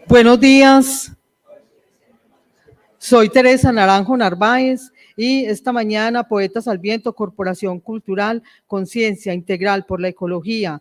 Buenos días, soy Teresa Naranjo Narváez y esta mañana Poetas al Viento, Corporación Cultural Conciencia Integral por la Ecología,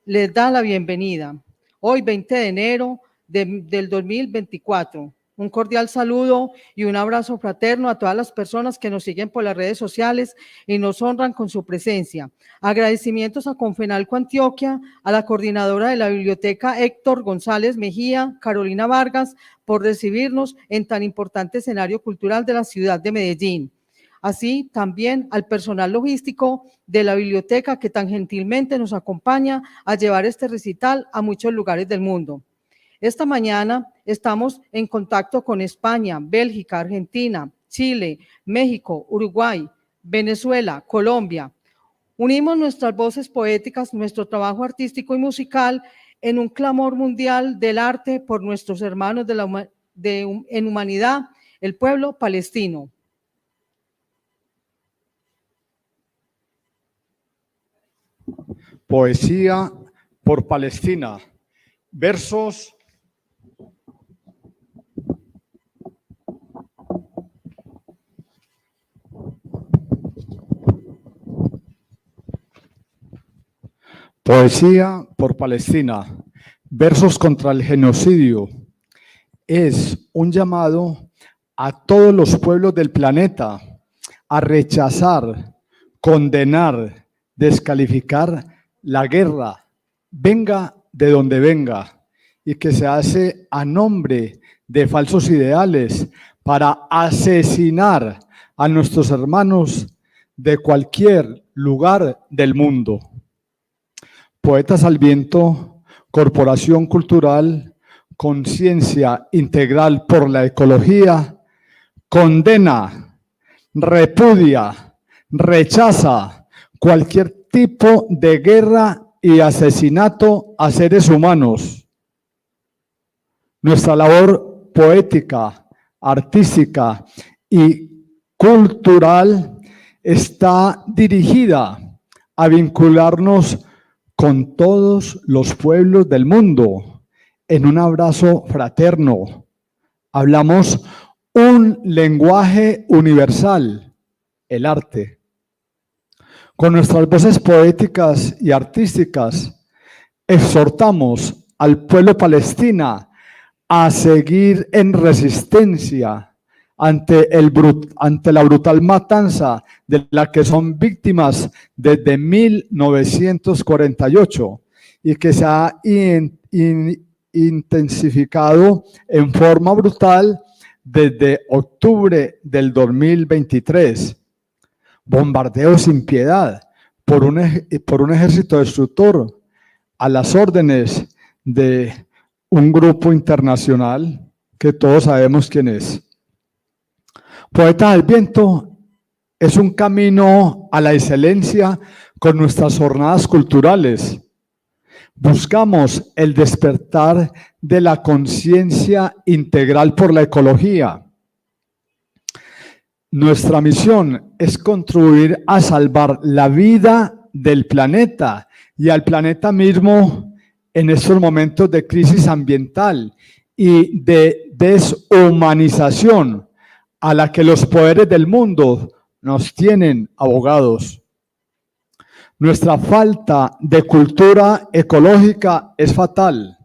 les da la bienvenida. Hoy 20 de enero del 2024. Un cordial saludo y un abrazo fraterno a todas las personas que nos siguen por las redes sociales y nos honran con su presencia. Agradecimientos a Confenalco Antioquia, a la coordinadora de la biblioteca Héctor González Mejía, Carolina Vargas, por recibirnos en tan importante escenario cultural de la ciudad de Medellín. Así también al personal logístico de la biblioteca que tan gentilmente nos acompaña a llevar este recital a muchos lugares del mundo. Esta mañana estamos en contacto con España, Bélgica, Argentina, Chile, México, Uruguay, Venezuela, Colombia. Unimos nuestras voces poéticas, nuestro trabajo artístico y musical en un clamor mundial del arte por nuestros hermanos en humanidad, el pueblo palestino. Poesía por Palestina, versos Poesía por Palestina, versos contra el genocidio. Es un llamado a todos los pueblos del planeta a rechazar, condenar, descalificar la guerra, venga de donde venga, y que se hace a nombre de falsos ideales para asesinar a nuestros hermanos de cualquier lugar del mundo. Poetas al Viento, Corporación Cultural, Conciencia Integral por la Ecología, condena, repudia, rechaza cualquier tipo de guerra y asesinato a seres humanos. Nuestra labor poética, artística y cultural está dirigida a vincularnos con todos los pueblos del mundo en un abrazo fraterno. Hablamos un lenguaje universal, el arte. Con nuestras voces poéticas y artísticas, exhortamos al pueblo palestino a seguir en resistencia ante la brutal matanza de la que son víctimas desde 1948 y que se ha intensificado en forma brutal desde octubre del 2023. Bombardeos sin piedad por un ejército destructor a las órdenes de un grupo internacional que todos sabemos quién es. Poetas al Viento es un camino a la excelencia con nuestras jornadas culturales. Buscamos el despertar de la conciencia integral por la ecología. Nuestra misión es contribuir a salvar la vida del planeta y al planeta mismo en estos momentos de crisis ambiental y de deshumanización a la que los poderes del mundo nos tienen abogados. Nuestra falta de cultura ecológica es fatal.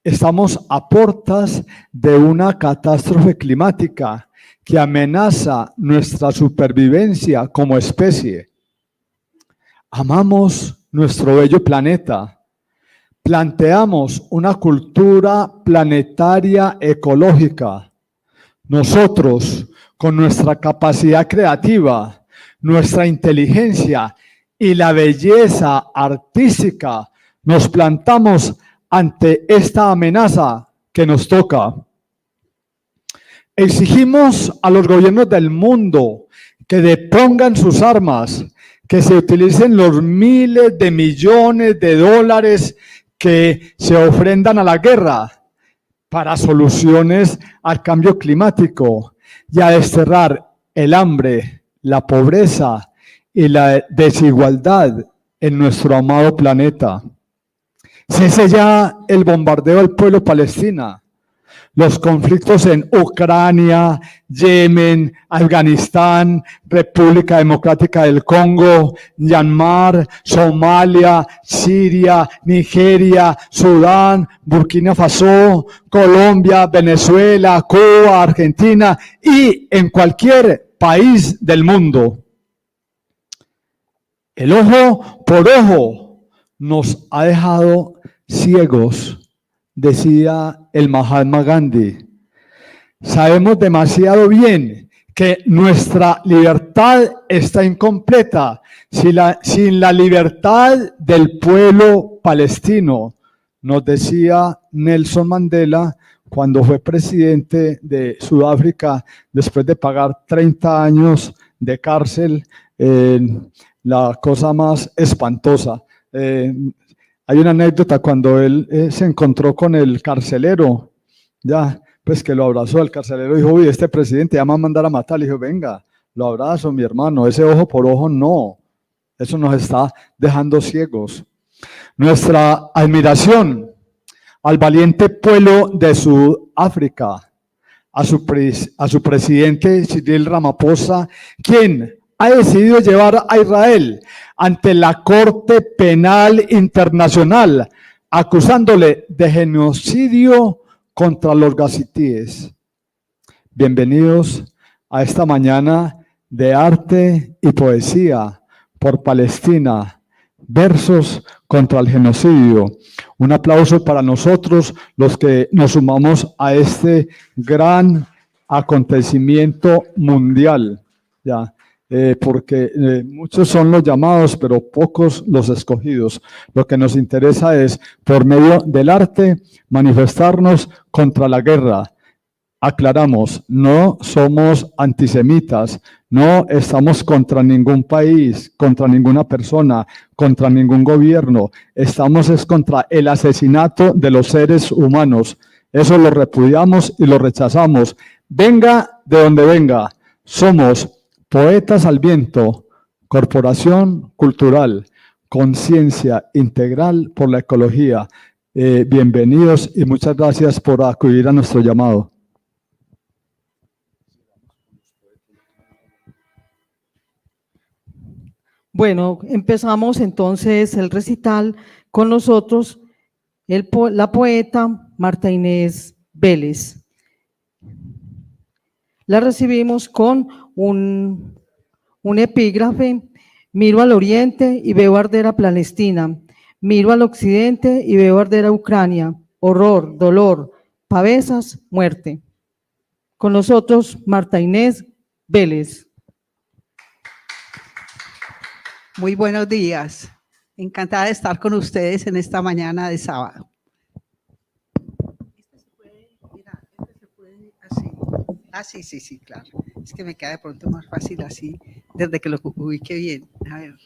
Estamos a puertas de una catástrofe climática que amenaza nuestra supervivencia como especie. Amamos nuestro bello planeta. Planteamos una cultura planetaria ecológica. Nosotros, con nuestra capacidad creativa, nuestra inteligencia y la belleza artística, nos plantamos ante esta amenaza que nos toca. Exigimos a los gobiernos del mundo que depongan sus armas, que se utilicen los miles de millones de dólares que se ofrendan a la guerra para soluciones al cambio climático y a desterrar el hambre, la pobreza y la desigualdad en nuestro amado planeta. Cese ya el bombardeo al pueblo palestino. Los conflictos en Ucrania, Yemen, Afganistán, República Democrática del Congo, Myanmar, Somalia, Siria, Nigeria, Sudán, Burkina Faso, Colombia, Venezuela, Cuba, Argentina y en cualquier país del mundo. El ojo por ojo nos ha dejado ciegos, decía el Mahatma Gandhi. Sabemos demasiado bien que nuestra libertad está incompleta sin la libertad del pueblo palestino, nos decía Nelson Mandela cuando fue presidente de Sudáfrica después de pagar 30 años de cárcel, la cosa más espantosa. Hay una anécdota cuando él se encontró con el carcelero, ya, pues que lo abrazó, el carcelero dijo, uy, este presidente ya me va a mandar a matar. Le dijo, venga, lo abrazo, mi hermano, ese ojo por ojo no, eso nos está dejando ciegos. Nuestra admiración al valiente pueblo de Sudáfrica, a su presidente Cyril Ramaphosa, quien ha decidido llevar a Israel ante la Corte Penal Internacional, acusándole de genocidio contra los gazitíes. Bienvenidos a esta mañana de arte y poesía por Palestina, versos contra el genocidio. Un aplauso para nosotros, los que nos sumamos a este gran acontecimiento mundial. Ya. Porque muchos son los llamados, pero pocos los escogidos. Lo que nos interesa es, por medio del arte, manifestarnos contra la guerra. Aclaramos, no somos antisemitas, no estamos contra ningún país, contra ninguna persona, contra ningún gobierno. Estamos es contra el asesinato de los seres humanos. Eso lo repudiamos y lo rechazamos. Venga de donde venga, somos Poetas al Viento, Corporación Cultural, Conciencia Integral por la Ecología. Bienvenidos y muchas gracias por acudir a nuestro llamado. Bueno, empezamos entonces el recital con nosotros, la poeta Marta Inés Vélez. La recibimos con un epígrafe: miro al oriente y veo arder a Palestina, miro al occidente y veo arder a Ucrania, horror, dolor, pavesas, muerte. Con nosotros, Marta Inés Vélez. Muy buenos días, encantada de estar con ustedes en esta mañana de sábado. Este se puede así. Ah, sí, claro. Es que me queda de pronto más fácil así, desde que lo ubique bien. A ver,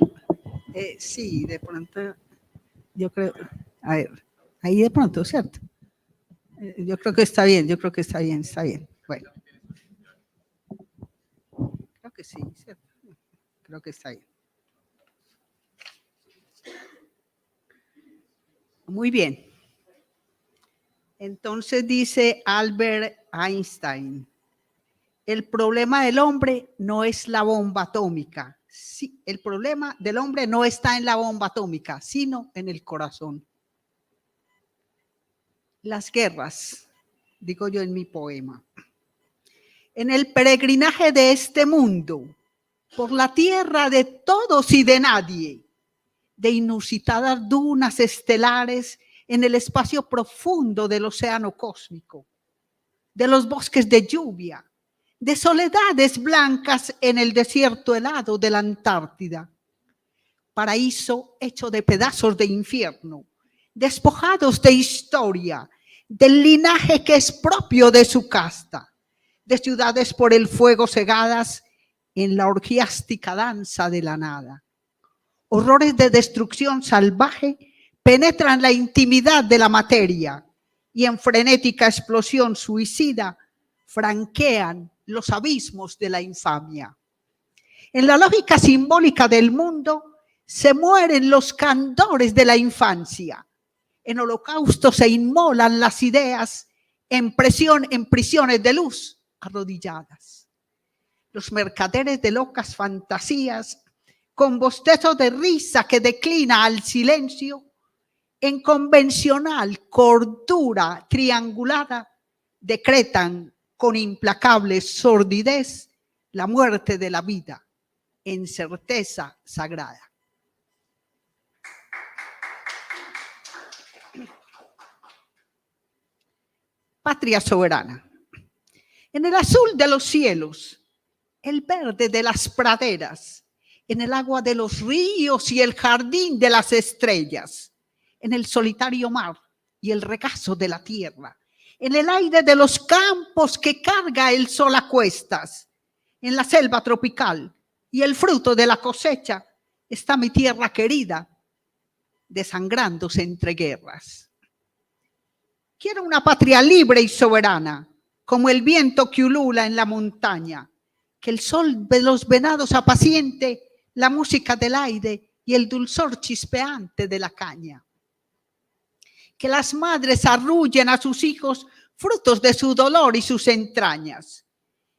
sí, de pronto, yo creo, a ver, ahí de pronto, ¿cierto? Yo creo que está bien, está bien. Bueno, creo que sí, ¿cierto? Creo que está bien. Muy bien. Entonces dice Albert Einstein, el problema del hombre no es la bomba atómica. Sí, el problema del hombre no está en la bomba atómica, sino en el corazón. Las guerras, digo yo en mi poema, en el peregrinaje de este mundo, por la tierra de todos y de nadie, de inusitadas dunas estelares en el espacio profundo del océano cósmico, de los bosques de lluvia, de soledades blancas en el desierto helado de la Antártida, paraíso hecho de pedazos de infierno, despojados de historia, del linaje que es propio de su casta, de ciudades por el fuego cegadas en la orgiástica danza de la nada. Horrores de destrucción salvaje penetran la intimidad de la materia y en frenética explosión suicida franquean los abismos de la infamia. En la lógica simbólica del mundo se mueren los candores de la infancia En holocaustos se inmolan las ideas en prisiones de luz arrodilladas. Los mercaderes de locas fantasías, con bostezo de risa que declina al silencio, en convencional cordura triangulada, decretan con implacable sordidez la muerte de la vida en certeza sagrada. Patria soberana. En el azul de los cielos, el verde de las praderas, en el agua de los ríos y el jardín de las estrellas, en el solitario mar y el regazo de la tierra, en el aire de los campos que carga el sol a cuestas, en la selva tropical y el fruto de la cosecha, está mi tierra querida, desangrándose entre guerras. Quiero una patria libre y soberana, como el viento que ulula en la montaña, que el sol de los venados apaciente la música del aire y el dulzor chispeante de la caña. Que las madres arrullen a sus hijos frutos de su dolor y sus entrañas.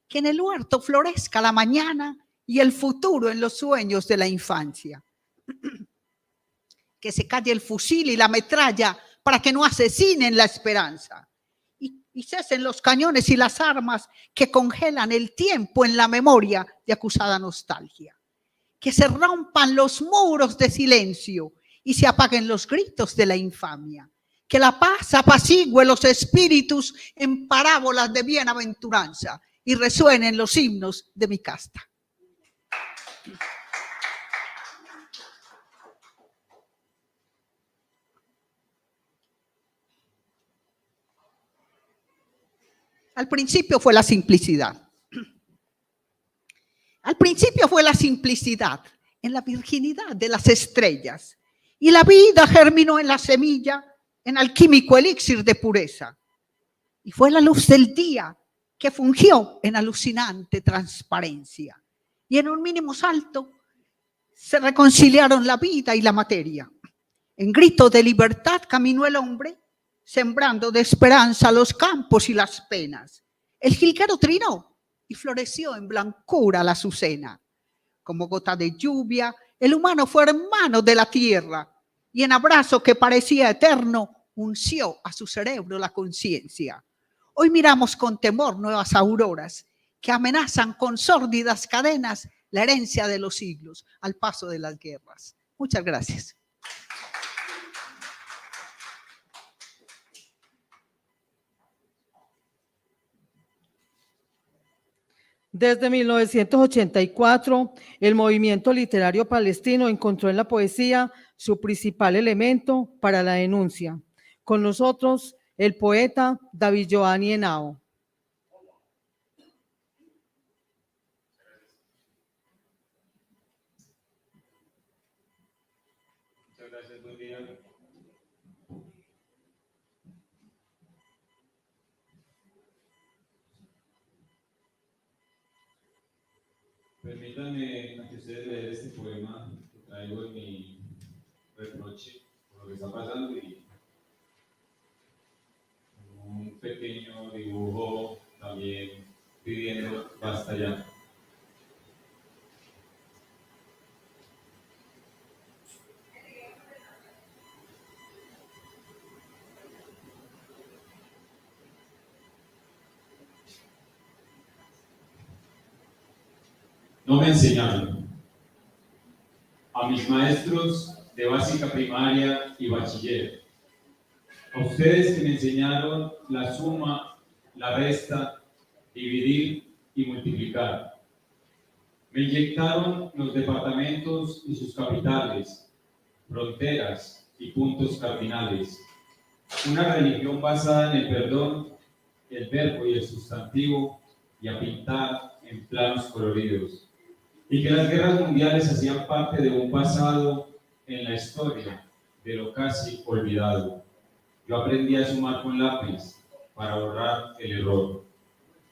Que en el huerto florezca la mañana y el futuro en los sueños de la infancia. Que se calle el fusil y la metralla para que no asesinen la esperanza. Y cesen los cañones y las armas que congelan el tiempo en la memoria de acusada nostalgia. Que se rompan los muros de silencio y se apaguen los gritos de la infamia. Que la paz apacigüe los espíritus en parábolas de bienaventuranza y resuenen los himnos de mi casta. Al principio fue la simplicidad. Al principio fue la simplicidad en la virginidad de las estrellas. Y la vida germinó en la semilla, en alquímico elixir de pureza. Y fue la luz del día que fungió en alucinante transparencia. Y en un mínimo salto se reconciliaron la vida y la materia. En grito de libertad caminó el hombre, sembrando de esperanza los campos y las penas. El jilguero trinó y floreció en blancura la azucena. Como gota de lluvia, el humano fue hermano de la tierra y en abrazo que parecía eterno, unció a su cerebro la conciencia. Hoy miramos con temor nuevas auroras que amenazan con sórdidas cadenas la herencia de los siglos al paso de las guerras. Muchas gracias. Desde 1984, el movimiento literario palestino encontró en la poesía su principal elemento para la denuncia. Con nosotros, el poeta David Giovanni Henao. Muchas gracias, buen día. Permítanme, ante ustedes, leer este poema que traigo en mi reproche por lo que está pasando y un pequeño dibujo también pidiendo basta ya. No me enseñaron. A mis maestros de básica primaria y bachiller. A ustedes que me enseñaron la suma, la resta, dividir y multiplicar. Me inyectaron los departamentos y sus capitales, fronteras y puntos cardinales. Una religión basada en el perdón, el verbo y el sustantivo, y a pintar en planos coloridos. Y que las guerras mundiales hacían parte de un pasado en la historia, de lo casi olvidado. Yo aprendí a sumar con lápiz para borrar el error.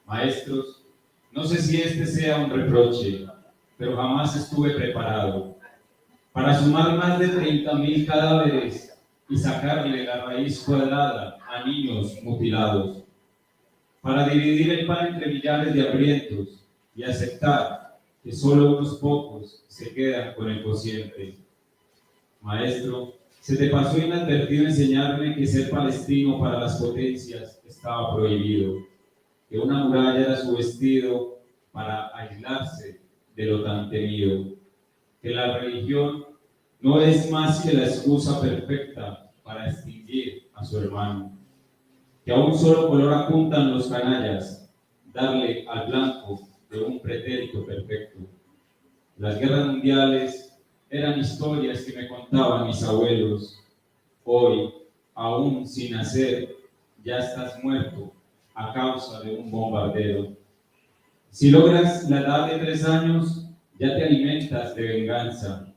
Maestros, no sé si este sea un reproche, pero jamás estuve preparado para sumar más de 30,000 cadáveres y sacarle la raíz cuadrada a niños mutilados, para dividir el pan entre millares de hambrientos y aceptar que solo unos pocos se quedan con el cociente. Maestro, se te pasó inadvertido enseñarme que ser palestino para las potencias estaba prohibido, que una muralla era su vestido para aislarse de lo tan temido, que la religión no es más que la excusa perfecta para extinguir a su hermano, que a un solo color apuntan los canallas, darle al blanco de un pretérito perfecto. Las guerras mundiales eran historias que me contaban mis abuelos. Hoy, aún sin nacer, ya estás muerto a causa de un bombardero. Si logras la edad de 3 años, ya te alimentas de venganza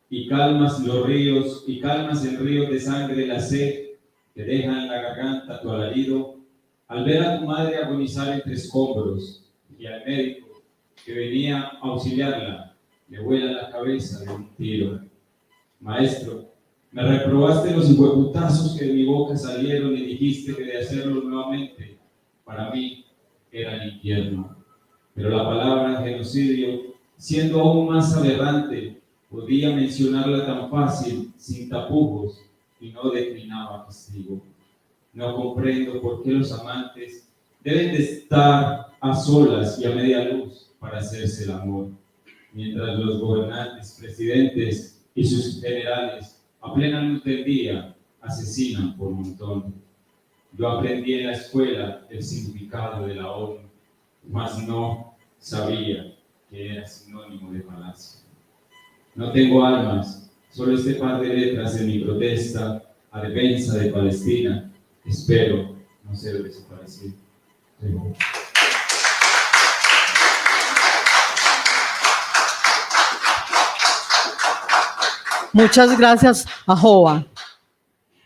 y calmas los ríos y calmas el río de sangre la sed que deja en la garganta tu alarido al ver a tu madre agonizar entre escombros y al médico que venía a auxiliarla le vuela la cabeza de un tiro. Maestro, me reprobaste los hijueputazos que de mi boca salieron y dijiste que de hacerlo nuevamente para mí era el infierno. Pero la palabra genocidio, siendo aún más aberrante, podía mencionarla tan fácil, sin tapujos, y no declinaba castigo. No comprendo por qué los amantes deben de estar a solas y a media luz para hacerse el amor, mientras los gobernantes, presidentes y sus generales a plena luz del día asesinan por montón. Yo aprendí en la escuela el significado de la ONU, mas no sabía que era sinónimo de palacio. No tengo armas, solo este par de letras en mi protesta a defensa de Palestina. Espero no ser desaparecido. Muchas gracias, Ahoa.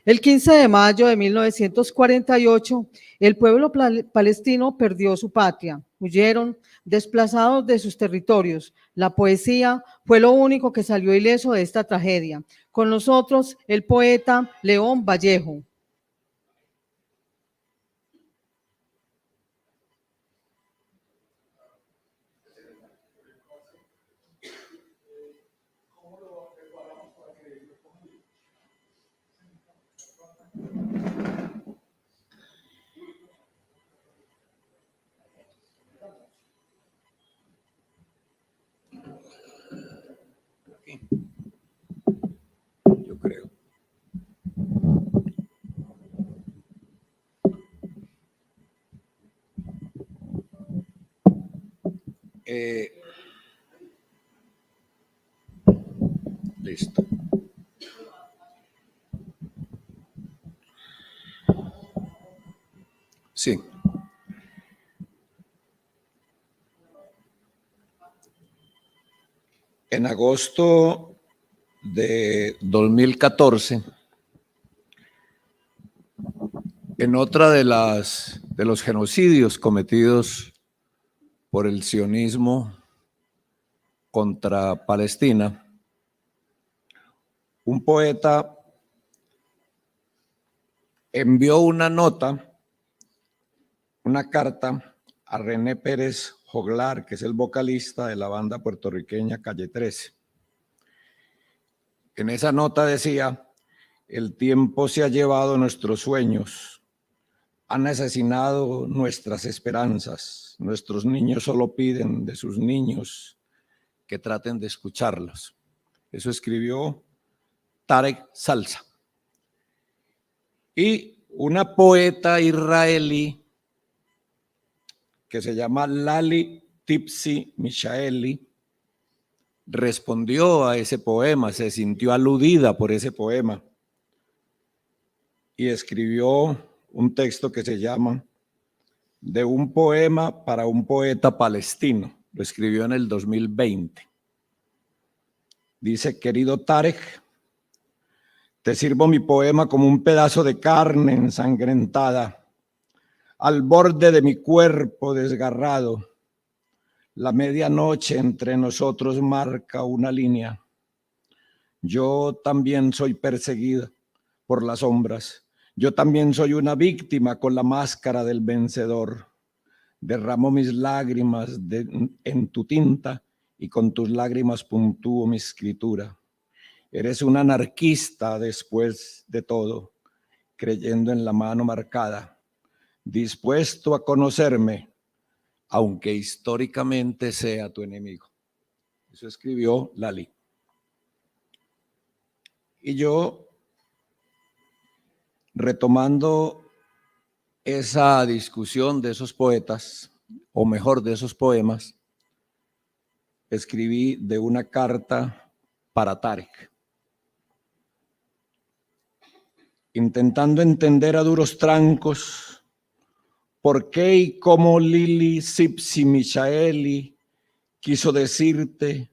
El 15 de mayo de 1948, el pueblo palestino perdió su patria. Huyeron desplazados de sus territorios. La poesía fue lo único que salió ileso de esta tragedia. Con nosotros, el poeta León Vallejo. Yo creo. Listo. Sí. En agosto de 2014, en otra de los genocidios cometidos por el sionismo contra Palestina, un poeta envió una nota, una carta a René Pérez Joglar, que es el vocalista de la banda puertorriqueña Calle 13. En esa nota decía: el tiempo se ha llevado nuestros sueños, han asesinado nuestras esperanzas, nuestros niños solo piden de sus niños que traten de escucharlos. Eso escribió Tarek Salsa. Y una poeta israelí que se llama Lali Tipsi Mishaeli respondió a ese poema, se sintió aludida por ese poema y escribió un texto que se llama De un poema para un poeta palestino. Lo escribió en el 2020. Dice: querido Tarek, te sirvo mi poema como un pedazo de carne ensangrentada al borde de mi cuerpo desgarrado. La medianoche entre nosotros marca una línea. Yo también soy perseguida por las sombras. Yo también soy una víctima con la máscara del vencedor. Derramo mis lágrimas en tu tinta y con tus lágrimas puntúo mi escritura. Eres un anarquista después de todo, creyendo en la mano marcada, dispuesto a conocerme, aunque históricamente sea tu enemigo. Eso escribió Lali. Y yo, retomando esa discusión de esos poetas, o mejor, de esos poemas, escribí de una carta para Tarek, intentando entender a duros trancos por qué y cómo Lili Sipsi Michaeli quiso decirte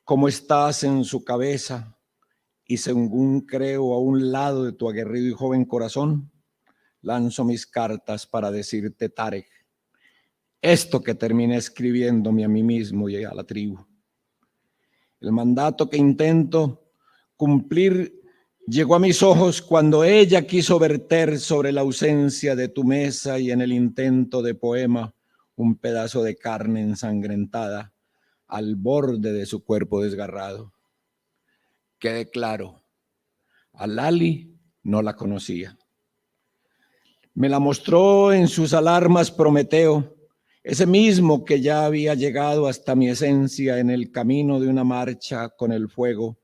cómo estás en su cabeza y según creo a un lado de tu aguerrido y joven corazón, lanzo mis cartas para decirte, Tarek, esto que terminé escribiéndome a mí mismo y a la tribu. El mandato que intento cumplir llegó a mis ojos cuando ella quiso verter sobre la ausencia de tu mesa y en el intento de poema un pedazo de carne ensangrentada al borde de su cuerpo desgarrado. Quede claro, a Lali no la conocía. Me la mostró en sus alarmas Prometeo, ese mismo que ya había llegado hasta mi esencia en el camino de una marcha con el fuego,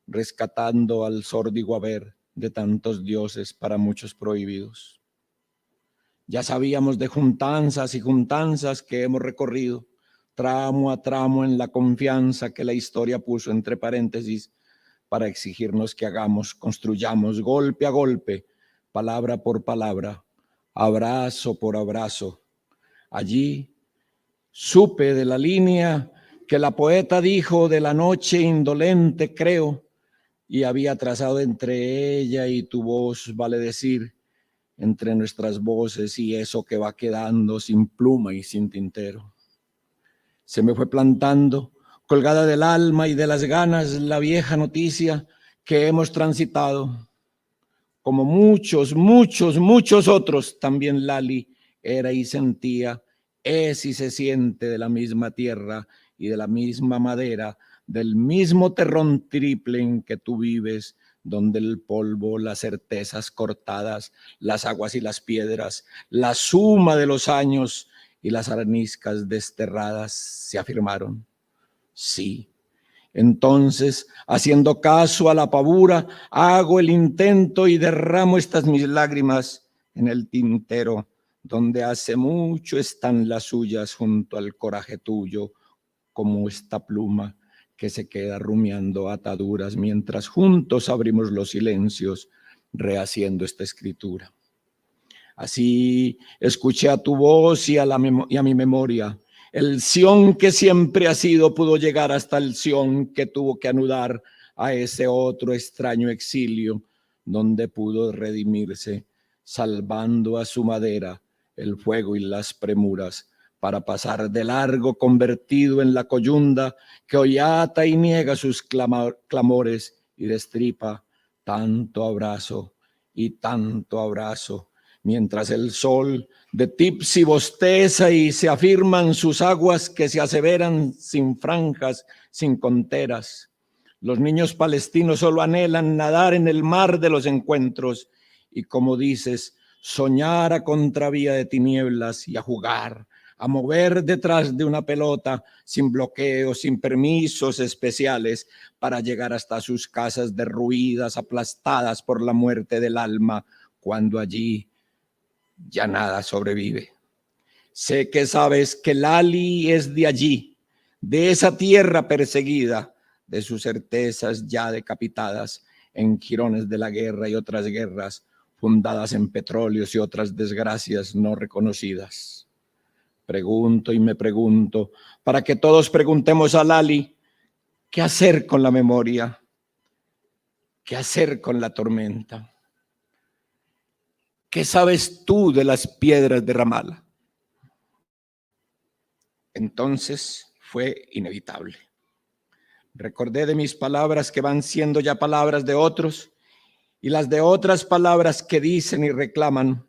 rescatando al sórdido haber de tantos dioses para muchos prohibidos. Ya sabíamos de juntanzas y juntanzas que hemos recorrido, tramo a tramo en la confianza que la historia puso entre paréntesis para exigirnos que hagamos, construyamos golpe a golpe, palabra por palabra, abrazo por abrazo. Allí supe de la línea que la poeta dijo de la noche indolente, creo, y había trazado entre ella y tu voz, vale decir, entre nuestras voces y eso que va quedando sin pluma y sin tintero. Se me fue plantando, colgada del alma y de las ganas, la vieja noticia que hemos transitado. Como muchos, muchos, muchos otros, también Lali era y sentía, es y se siente de la misma tierra y de la misma madera, del mismo terrón triple en que tú vives, donde el polvo, las certezas cortadas, las aguas y las piedras, la suma de los años y las areniscas desterradas se afirmaron. Sí. Entonces, haciendo caso a la pavura, hago el intento y derramo estas mis lágrimas en el tintero, donde hace mucho están las suyas junto al coraje tuyo, como esta pluma que se queda rumiando ataduras mientras juntos abrimos los silencios, rehaciendo esta escritura. Así escuché a tu voz y a mi memoria. El Sión que siempre ha sido pudo llegar hasta el Sión que tuvo que anudar a ese otro extraño exilio donde pudo redimirse, salvando a su madera el fuego y las premuras para pasar de largo convertido en la coyunda que hoy ata y niega sus clamores y destripa tanto abrazo y tanto abrazo. Mientras el sol de Tipsi bosteza y se afirman sus aguas que se aseveran sin franjas, sin conteras. Los niños palestinos solo anhelan nadar en el mar de los encuentros y, como dices, soñar a contravía de tinieblas y a jugar, a mover detrás de una pelota sin bloqueos, sin permisos especiales para llegar hasta sus casas derruidas, aplastadas por la muerte del alma, cuando allí ya nada sobrevive. Sé que sabes que Lali es de allí, de esa tierra perseguida, de sus certezas ya decapitadas en jirones de la guerra y otras guerras, fundadas en petróleos y otras desgracias no reconocidas. Pregunto y me pregunto, para que todos preguntemos a Lali, ¿qué hacer con la memoria? ¿Qué hacer con la tormenta? ¿Qué sabes tú de las piedras de Ramala? Entonces fue inevitable. Recordé de mis palabras que van siendo ya palabras de otros y las de otras palabras que dicen y reclaman,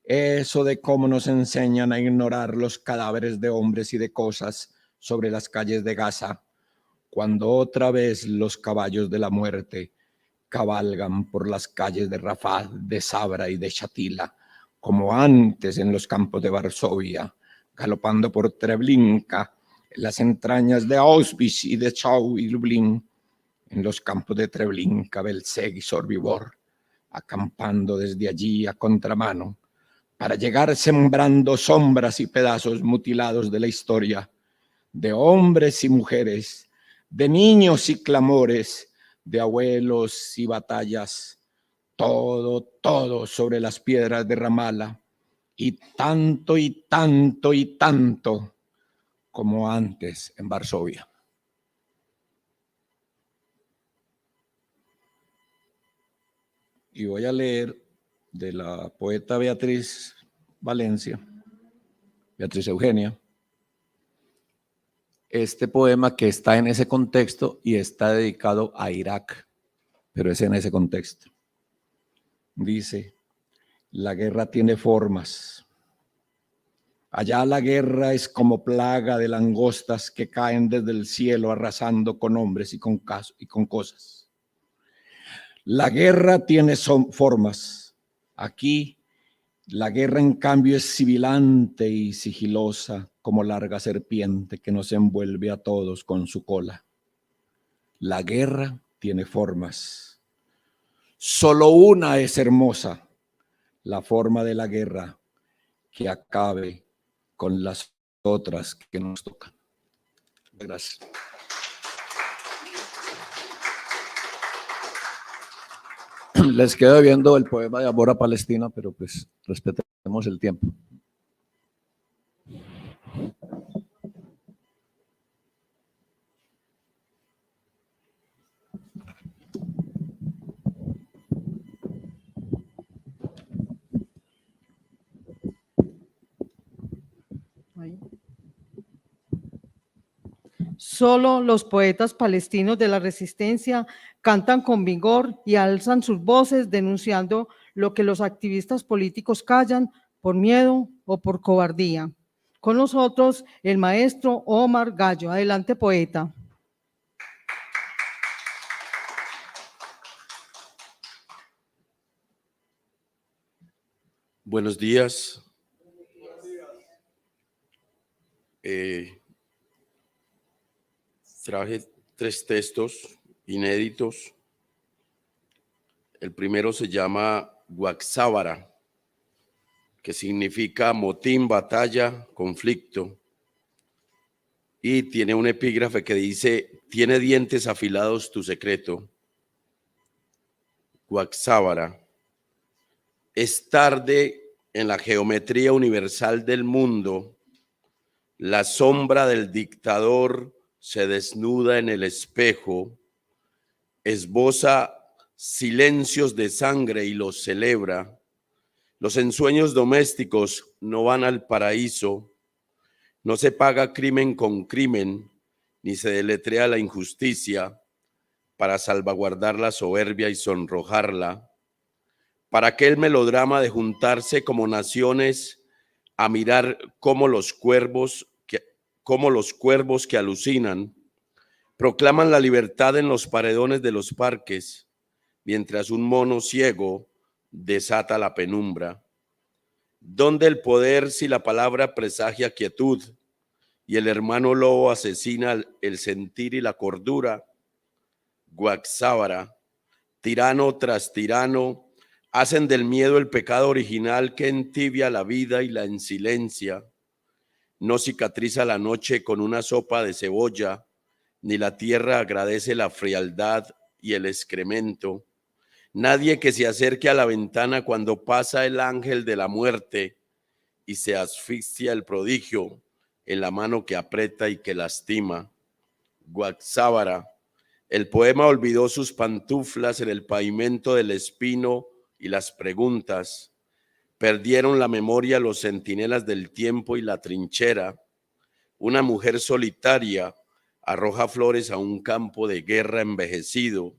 eso de cómo nos enseñan a ignorar los cadáveres de hombres y de cosas sobre las calles de Gaza, cuando otra vez los caballos de la muerte cabalgan por las calles de Rafah, de Sabra y de Shatila, como antes en los campos de Varsovia, galopando por Treblinka, en las entrañas de Auschwitz y de Chau y Lublin, en los campos de Treblinka, Belzec y Sobibor, acampando desde allí a contramano, para llegar sembrando sombras y pedazos mutilados de la historia, de hombres y mujeres, de niños y clamores, de abuelos y batallas, todo sobre las piedras de Ramala, y tanto como antes en Varsovia. Y voy a leer de la poeta Beatriz Valencia, Beatriz Eugenia, este poema que está en ese contexto y está dedicado a Irak, pero es en ese contexto. Dice: la guerra tiene formas. Allá la guerra es como plaga de langostas que caen desde el cielo arrasando con hombres y con cosas. La guerra tiene formas. Aquí la guerra en cambio es sibilante y sigilosa como larga serpiente que nos envuelve a todos con su cola. La guerra tiene formas. Solo una es hermosa, la forma de la guerra que acabe con las otras que nos tocan. Gracias. Les quedo viendo el poema de amor a Palestina, pero pues respetemos el tiempo. Solo los poetas palestinos de la resistencia cantan con vigor y alzan sus voces denunciando lo que los activistas políticos callan por miedo o por cobardía. Con nosotros, el maestro Omar Gallo. Adelante, poeta. Buenos días. Traje 3 textos inéditos. El primero se llama Guaxábara, que significa motín, batalla, conflicto. Y tiene un epígrafe que dice: tiene dientes afilados tu secreto. Guaxábara. Es tarde en la geometría universal del mundo. La sombra del dictador se desnuda en el espejo, esboza silencios de sangre y los celebra. Los ensueños domésticos no van al paraíso. No se paga crimen con crimen, ni se deletrea la injusticia para salvaguardar la soberbia y sonrojarla. ¿Para qué el melodrama de juntarse como naciones a mirar cómo los cuervos que alucinan proclaman la libertad en los paredones de los parques, mientras un mono ciego desata la penumbra? ¿Dónde el poder si la palabra presagia quietud y el hermano lobo asesina el sentir y la cordura? Guaxábara, tirano tras tirano, hacen del miedo el pecado original que entibia la vida y la ensilencia. No cicatriza la noche con una sopa de cebolla, ni la tierra agradece la frialdad y el excremento. Nadie que se acerque a la ventana cuando pasa el ángel de la muerte y se asfixia el prodigio en la mano que aprieta y que lastima. Guaxábara, el poema olvidó sus pantuflas en el pavimento del espino y las preguntas. Perdieron la memoria los centinelas del tiempo y la trinchera. Una mujer solitaria arroja flores a un campo de guerra envejecido.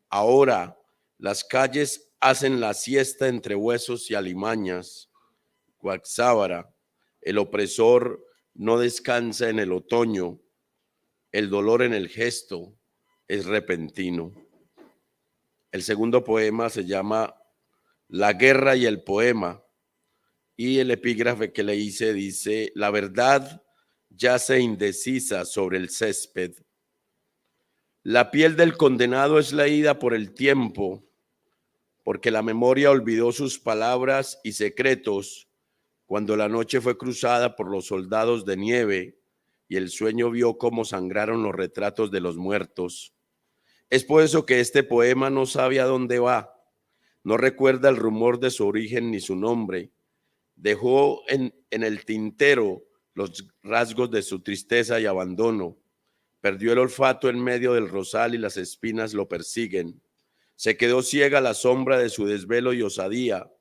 Ahora Las calles hacen la siesta entre huesos y alimañas. Guaxábara, el opresor no descansa en el otoño. El dolor en el gesto es repentino. El segundo poema se llama La guerra y el poema. Y el epígrafe que le hice dice: la verdad yace indecisa sobre el césped. La piel del condenado es leída por el tiempo, porque la memoria olvidó sus palabras y secretos cuando la noche fue cruzada por los soldados de nieve y el sueño vio cómo sangraron los retratos de los muertos. Es por eso que este poema no sabe a dónde va, no recuerda el rumor de su origen ni su nombre. Dejó en el tintero los rasgos de su tristeza y abandono. Perdió el olfato en medio del rosal y las espinas lo persiguen. Se quedó ciega a la sombra de su desvelo y osadía.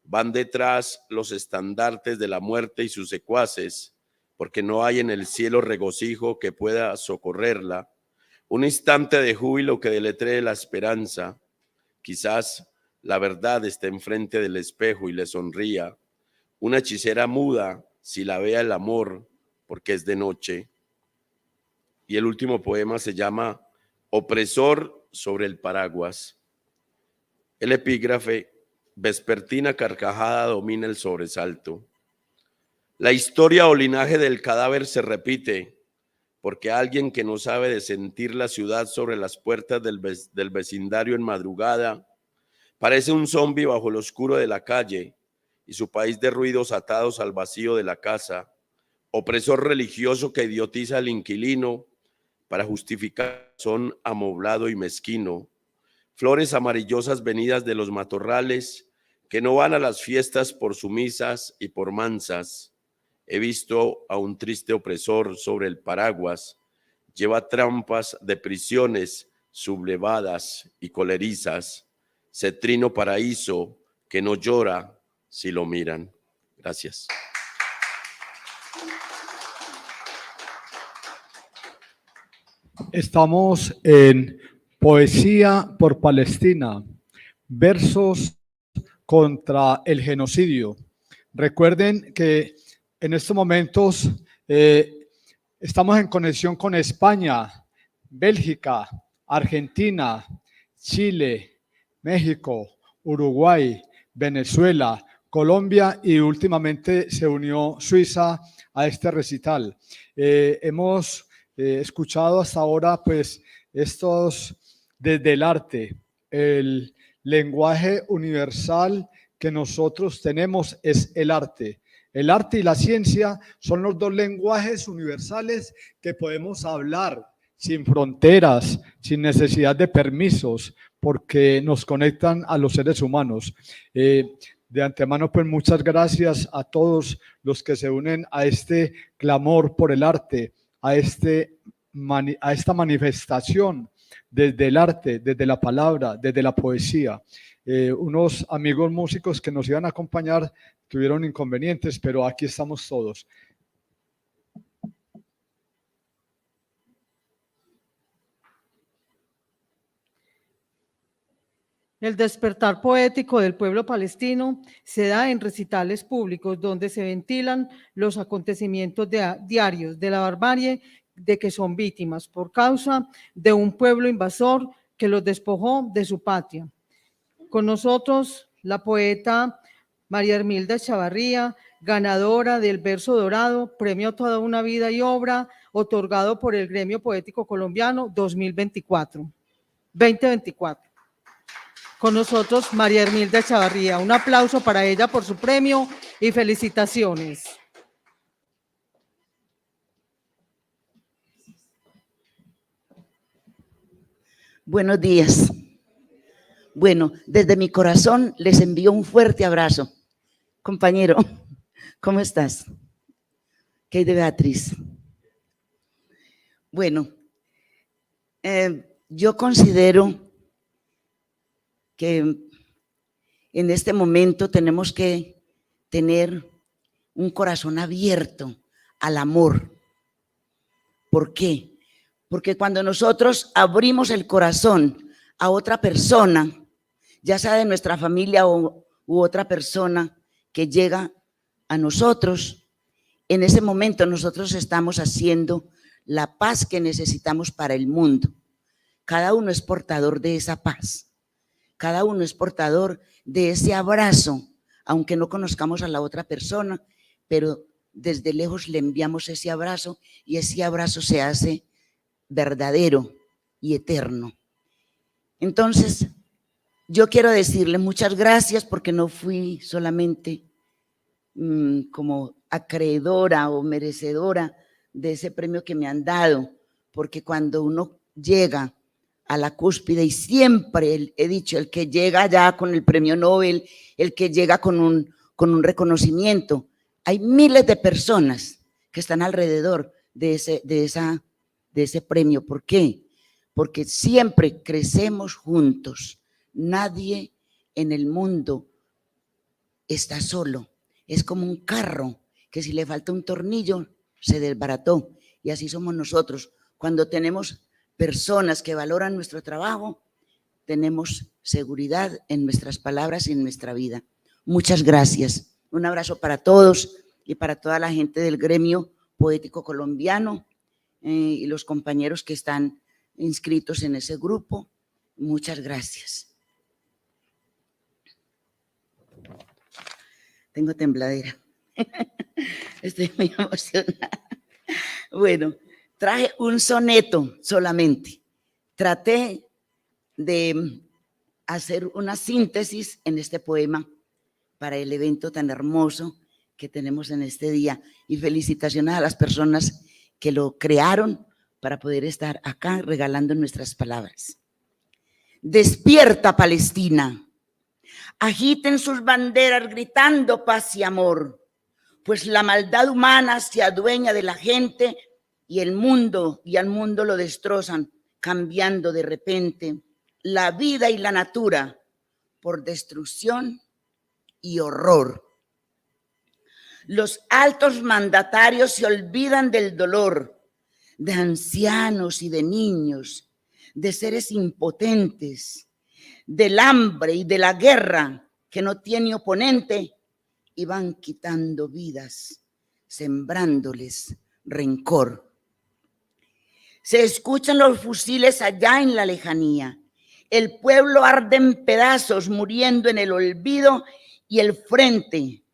Van detrás los estandartes de la muerte y sus secuaces, porque no hay en el cielo regocijo que pueda socorrerla. Un instante de júbilo que deletree la esperanza. Quizás la verdad esté enfrente del espejo y le sonría. Una hechicera muda si la vea el amor, porque es de noche. Y el último poema se llama Opresor sobre el paraguas. El epígrafe: vespertina carcajada domina el sobresalto. La historia o linaje del cadáver se repite, porque alguien que no sabe de sentir la ciudad sobre las puertas del vecindario en madrugada parece un zombi bajo el oscuro de la calle y su país de ruidos atados al vacío de la casa. Opresor religioso que idiotiza al inquilino para justificar son amoblado y mezquino. Flores amarillosas venidas de los matorrales que no van a las fiestas por sumisas y por mansas. He visto a un triste opresor sobre el paraguas. Lleva trampas de prisiones sublevadas y colerizas. Cetrino paraíso que no llora si lo miran. Gracias. Estamos en Poesía por Palestina, versos contra el genocidio. Recuerden que en estos momentos estamos en conexión con España, Bélgica, Argentina, Chile, México, Uruguay, Venezuela, Colombia y últimamente se unió Suiza a este recital. Hemos escuchado hasta ahora pues estos desde el arte, el lenguaje universal que nosotros tenemos es el arte. El arte y la ciencia son los dos lenguajes universales que podemos hablar sin fronteras, sin necesidad de permisos, porque nos conectan a los seres humanos. De antemano, pues muchas gracias a todos los que se unen a este clamor por el arte, a esta manifestación desde el arte, desde la palabra, desde la poesía. Unos amigos músicos que nos iban a acompañar tuvieron inconvenientes, pero aquí estamos todos. El despertar poético del pueblo palestino se da en recitales públicos donde se ventilan los acontecimientos diarios de la barbarie de que son víctimas por causa de un pueblo invasor que los despojó de su patria. Con nosotros la poeta María Hermilda Echavarría, ganadora del Verso Dorado, premio Toda una Vida y Obra, otorgado por el Gremio Poético Colombiano 2024. Con nosotros María Hermilda Echavarría. Un aplauso para ella por su premio y felicitaciones. Buenos días. Bueno, desde mi corazón les envío un fuerte abrazo. Compañero, ¿cómo estás? ¿Qué hay de Beatriz? Bueno, yo considero que en este momento tenemos que tener un corazón abierto al amor. ¿Por qué? Porque cuando nosotros abrimos el corazón a otra persona, ya sea de nuestra familia u otra persona que llega a nosotros, en ese momento nosotros estamos haciendo la paz que necesitamos para el mundo. Cada uno es portador de esa paz. Cada uno es portador de ese abrazo, aunque no conozcamos a la otra persona, pero desde lejos le enviamos ese abrazo y ese abrazo se hace verdadero y eterno. Entonces, yo quiero decirle muchas gracias porque no fui solamente como acreedora o merecedora de ese premio que me han dado, porque cuando uno llega a la cúspide, y siempre he dicho, el que llega ya con el premio Nobel, el que llega con un reconocimiento, hay miles de personas que están alrededor de ese premio. ¿Por qué? Porque siempre crecemos juntos. Nadie en el mundo está solo. Es como un carro que si le falta un tornillo se desbarató. Y así somos nosotros. Cuando tenemos personas que valoran nuestro trabajo, tenemos seguridad en nuestras palabras y en nuestra vida. Muchas gracias. Un abrazo para todos y para toda la gente del gremio poético colombiano y los compañeros que están inscritos en ese grupo. Muchas gracias. Tengo tembladera. Estoy muy emocionada. Bueno, traje un soneto solamente. Traté de hacer una síntesis en este poema para el evento tan hermoso que tenemos en este día. Y felicitaciones a las personas que lo crearon para poder estar acá regalando nuestras palabras. Despierta, Palestina. Agiten sus banderas gritando paz y amor, pues la maldad humana se adueña de la gente y al mundo lo destrozan, cambiando de repente la vida y la natura por destrucción y horror. Los altos mandatarios se olvidan del dolor, de ancianos y de niños, de seres impotentes, del hambre y de la guerra que no tiene oponente, y van quitando vidas, sembrándoles rencor. Se escuchan los fusiles allá en la lejanía. El pueblo arde en pedazos, muriendo en el olvido, y el fuerte,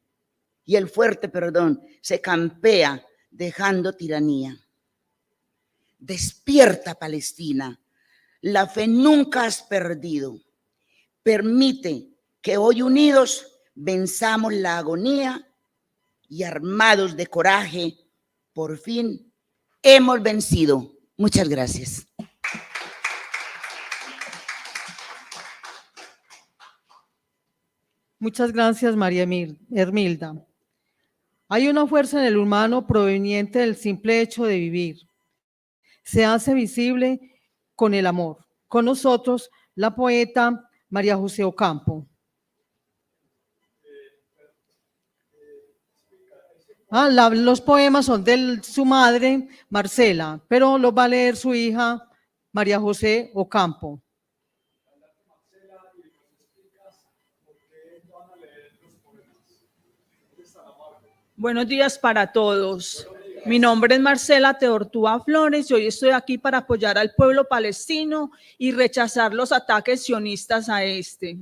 se campea, dejando tiranía. Despierta, Palestina. La fe nunca has perdido. Permite que hoy unidos venzamos la agonía y armados de coraje, por fin hemos vencido. Muchas gracias. Muchas gracias, María Hermilda. Hay una fuerza en el humano proveniente del simple hecho de vivir. Se hace visible con el amor. Con nosotros, la poeta María José Ocampo. Los poemas son de su madre, Marcela, pero los va a leer su hija, María José Ocampo. Buenos días para todos. Mi nombre es Marcela Teortúa Flores y hoy estoy aquí para apoyar al pueblo palestino y rechazar los ataques sionistas a este.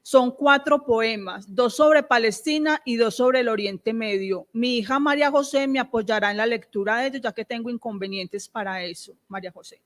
Son 4 poemas, 2 sobre Palestina y 2 sobre el Oriente Medio. Mi hija María José me apoyará en la lectura de ellos, ya que tengo inconvenientes para eso. María José.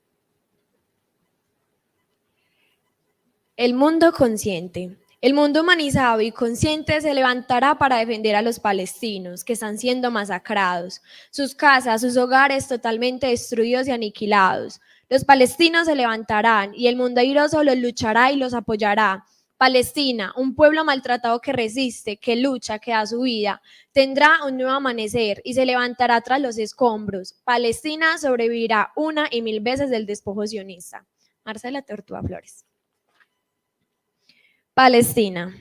El mundo consciente. El mundo humanizado y consciente se levantará para defender a los palestinos que están siendo masacrados, sus casas, sus hogares totalmente destruidos y aniquilados. Los palestinos se levantarán y el mundo airoso los luchará y los apoyará. Palestina, un pueblo maltratado que resiste, que lucha, que da su vida, tendrá un nuevo amanecer y se levantará tras los escombros. Palestina sobrevivirá 1 y 1000 veces del despojo sionista. Marcela Teortúa Flores. Palestina.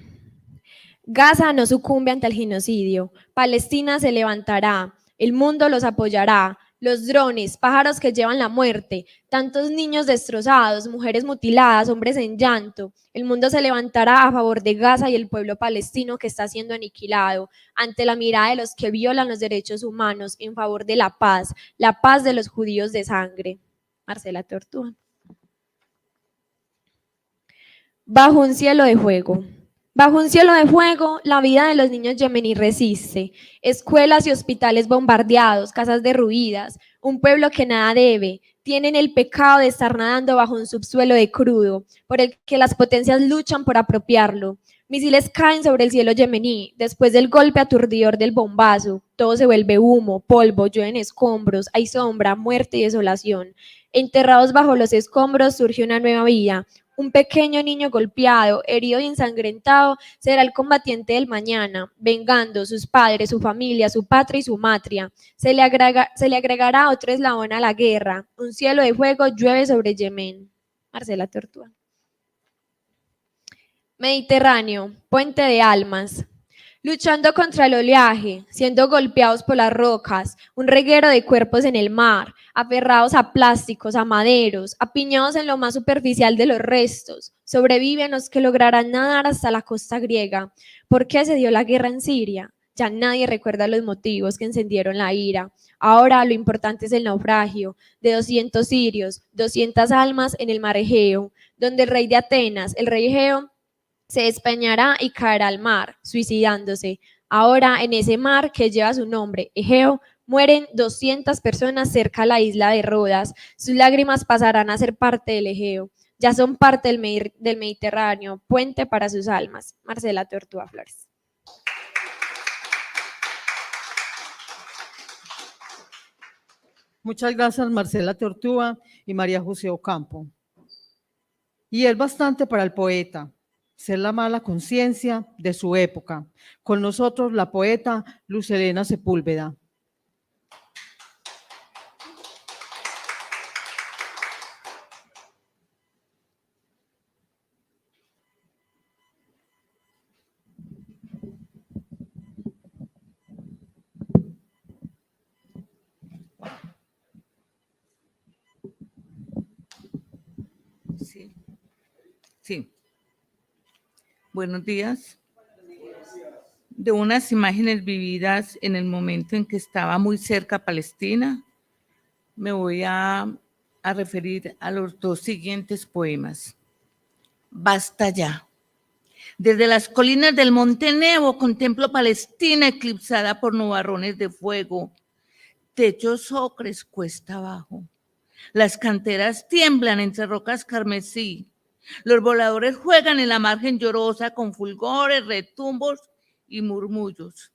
Gaza no sucumbe ante el genocidio. Palestina se levantará. El mundo los apoyará. Los drones, pájaros que llevan la muerte, tantos niños destrozados, mujeres mutiladas, hombres en llanto. El mundo se levantará a favor de Gaza y el pueblo palestino que está siendo aniquilado ante la mirada de los que violan los derechos humanos en favor de la paz de los judíos de sangre. Marcela Tortuga. Bajo un cielo de fuego. Bajo un cielo de fuego, la vida de los niños yemení resiste. Escuelas y hospitales bombardeados, casas derruidas, un pueblo que nada debe. Tienen el pecado de estar nadando bajo un subsuelo de crudo, por el que las potencias luchan por apropiarlo. Misiles caen sobre el cielo yemení. Después del golpe aturdidor del bombazo, todo se vuelve humo, polvo, llueven escombros, hay sombra, muerte y desolación. Enterrados bajo los escombros surge una nueva vida. Un pequeño niño golpeado, herido y ensangrentado será el combatiente del mañana, vengando sus padres, su familia, su patria y su matria. Se le agregará otro eslabón a la guerra. Un cielo de fuego llueve sobre Yemen. Marcela Tortuga. Mediterráneo, puente de almas. Luchando contra el oleaje, siendo golpeados por las rocas, un reguero de cuerpos en el mar, aferrados a plásticos, a maderos, apiñados en lo más superficial de los restos. Sobreviven los que lograrán nadar hasta la costa griega. ¿Por qué se dio la guerra en Siria? Ya nadie recuerda los motivos que encendieron la ira. Ahora lo importante es el naufragio de 200 sirios, 200 almas en el mar Egeo, donde el rey de Atenas, el rey Egeo, se despeñará y caerá al mar, suicidándose. Ahora, en ese mar que lleva su nombre, Egeo, mueren 200 personas cerca a la isla de Rodas. Sus lágrimas pasarán a ser parte del Egeo. Ya son parte del Mediterráneo, puente para sus almas. Marcela Tortuga Flores. Muchas gracias, Marcela Tortuga y María José Ocampo. Y es bastante para el poeta ser la mala conciencia de su época. Con nosotros la poeta Luz Helena Sepúlveda. Sí. Buenos días. De unas imágenes vividas en el momento en que estaba muy cerca a Palestina, me voy a referir a los dos siguientes poemas. Basta ya. Desde las colinas del Monte Nebo contemplo Palestina eclipsada por nubarrones de fuego, techos ocres cuesta abajo. Las canteras tiemblan entre rocas carmesí. Los voladores juegan en la margen llorosa con fulgores, retumbos y murmullos.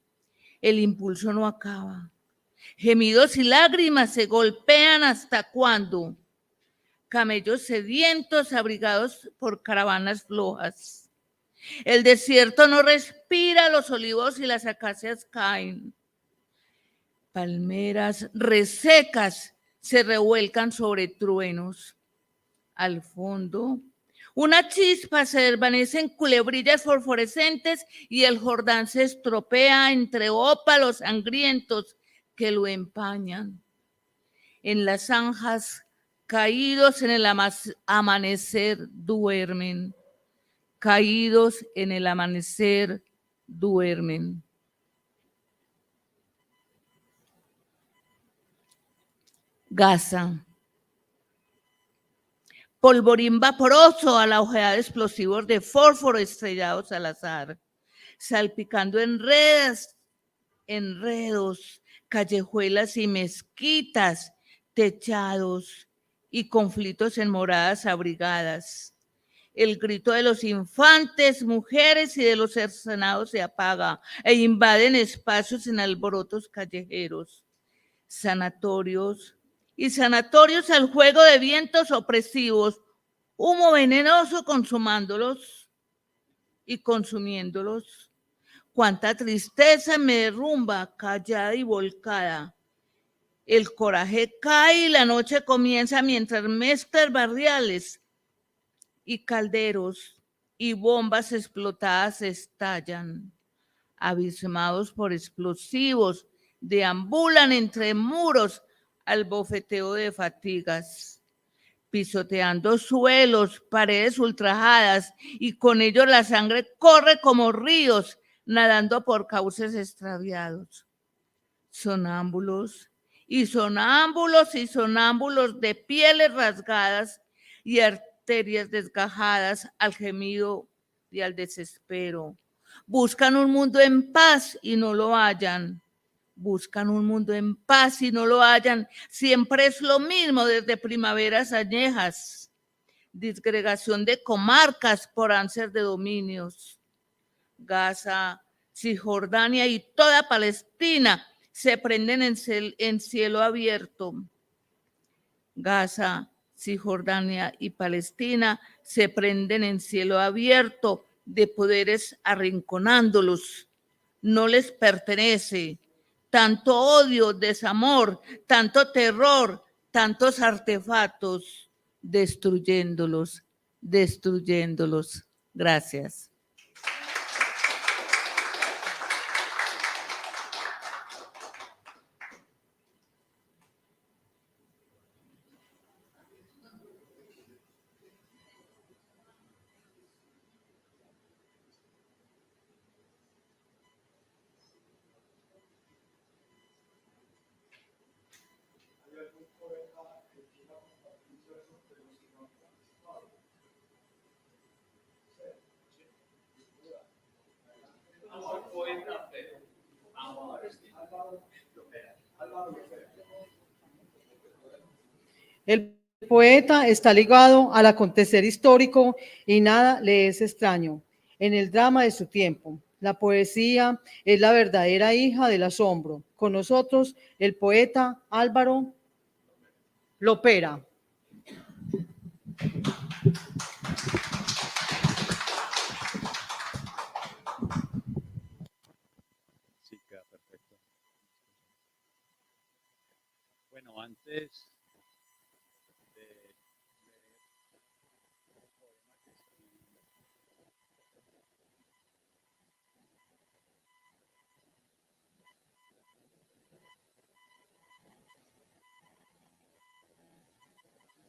El impulso no acaba. Gemidos y lágrimas se golpean hasta cuando. Camellos sedientos abrigados por caravanas flojas. El desierto no respira, los olivos y las acacias caen. Palmeras resecas se revuelcan sobre truenos. Al fondo, una chispa se desvanece en culebrillas fosforescentes y el Jordán se estropea entre ópalos sangrientos que lo empañan. En las zanjas, caídos en el amanecer, duermen. Caídos en el amanecer, duermen. Gaza. Polvorín vaporoso a la ojeada de explosivos de fósforo estrellados al azar, salpicando enredos, callejuelas y mezquitas, techados y conflictos en moradas abrigadas. El grito de los infantes, mujeres y de los cercenados se apaga e invaden espacios en alborotos callejeros, sanatorios al juego de vientos opresivos, humo venenoso consumándolos y consumiéndolos. Cuánta tristeza me derrumba, callada y volcada. El coraje cae y la noche comienza mientras mezclas barriales y calderos y bombas explotadas estallan. Abismados por explosivos, deambulan entre muros, al bofeteo de fatigas, pisoteando suelos, paredes ultrajadas, y con ello la sangre corre como ríos, nadando por cauces extraviados. Sonámbulos y sonámbulos y sonámbulos de pieles rasgadas y arterias desgajadas al gemido y al desespero. Buscan un mundo en paz y no lo hallan. Buscan un mundo en paz y no lo hallan. Siempre es lo mismo desde primaveras añejas. Disgregación de comarcas por ánser de dominios. Gaza, Cisjordania y toda Palestina se prenden en cielo abierto. Gaza, Cisjordania y Palestina se prenden en cielo abierto de poderes arrinconándolos. No les pertenece. Tanto odio, desamor, tanto terror, tantos artefactos, destruyéndolos, destruyéndolos. Gracias. El poeta está ligado al acontecer histórico y nada le es extraño en el drama de su tiempo. La poesía es la verdadera hija del asombro. Con nosotros, el poeta Álvaro Lopera. Sí, queda perfecto. Bueno, antes de leer el poema que escribí,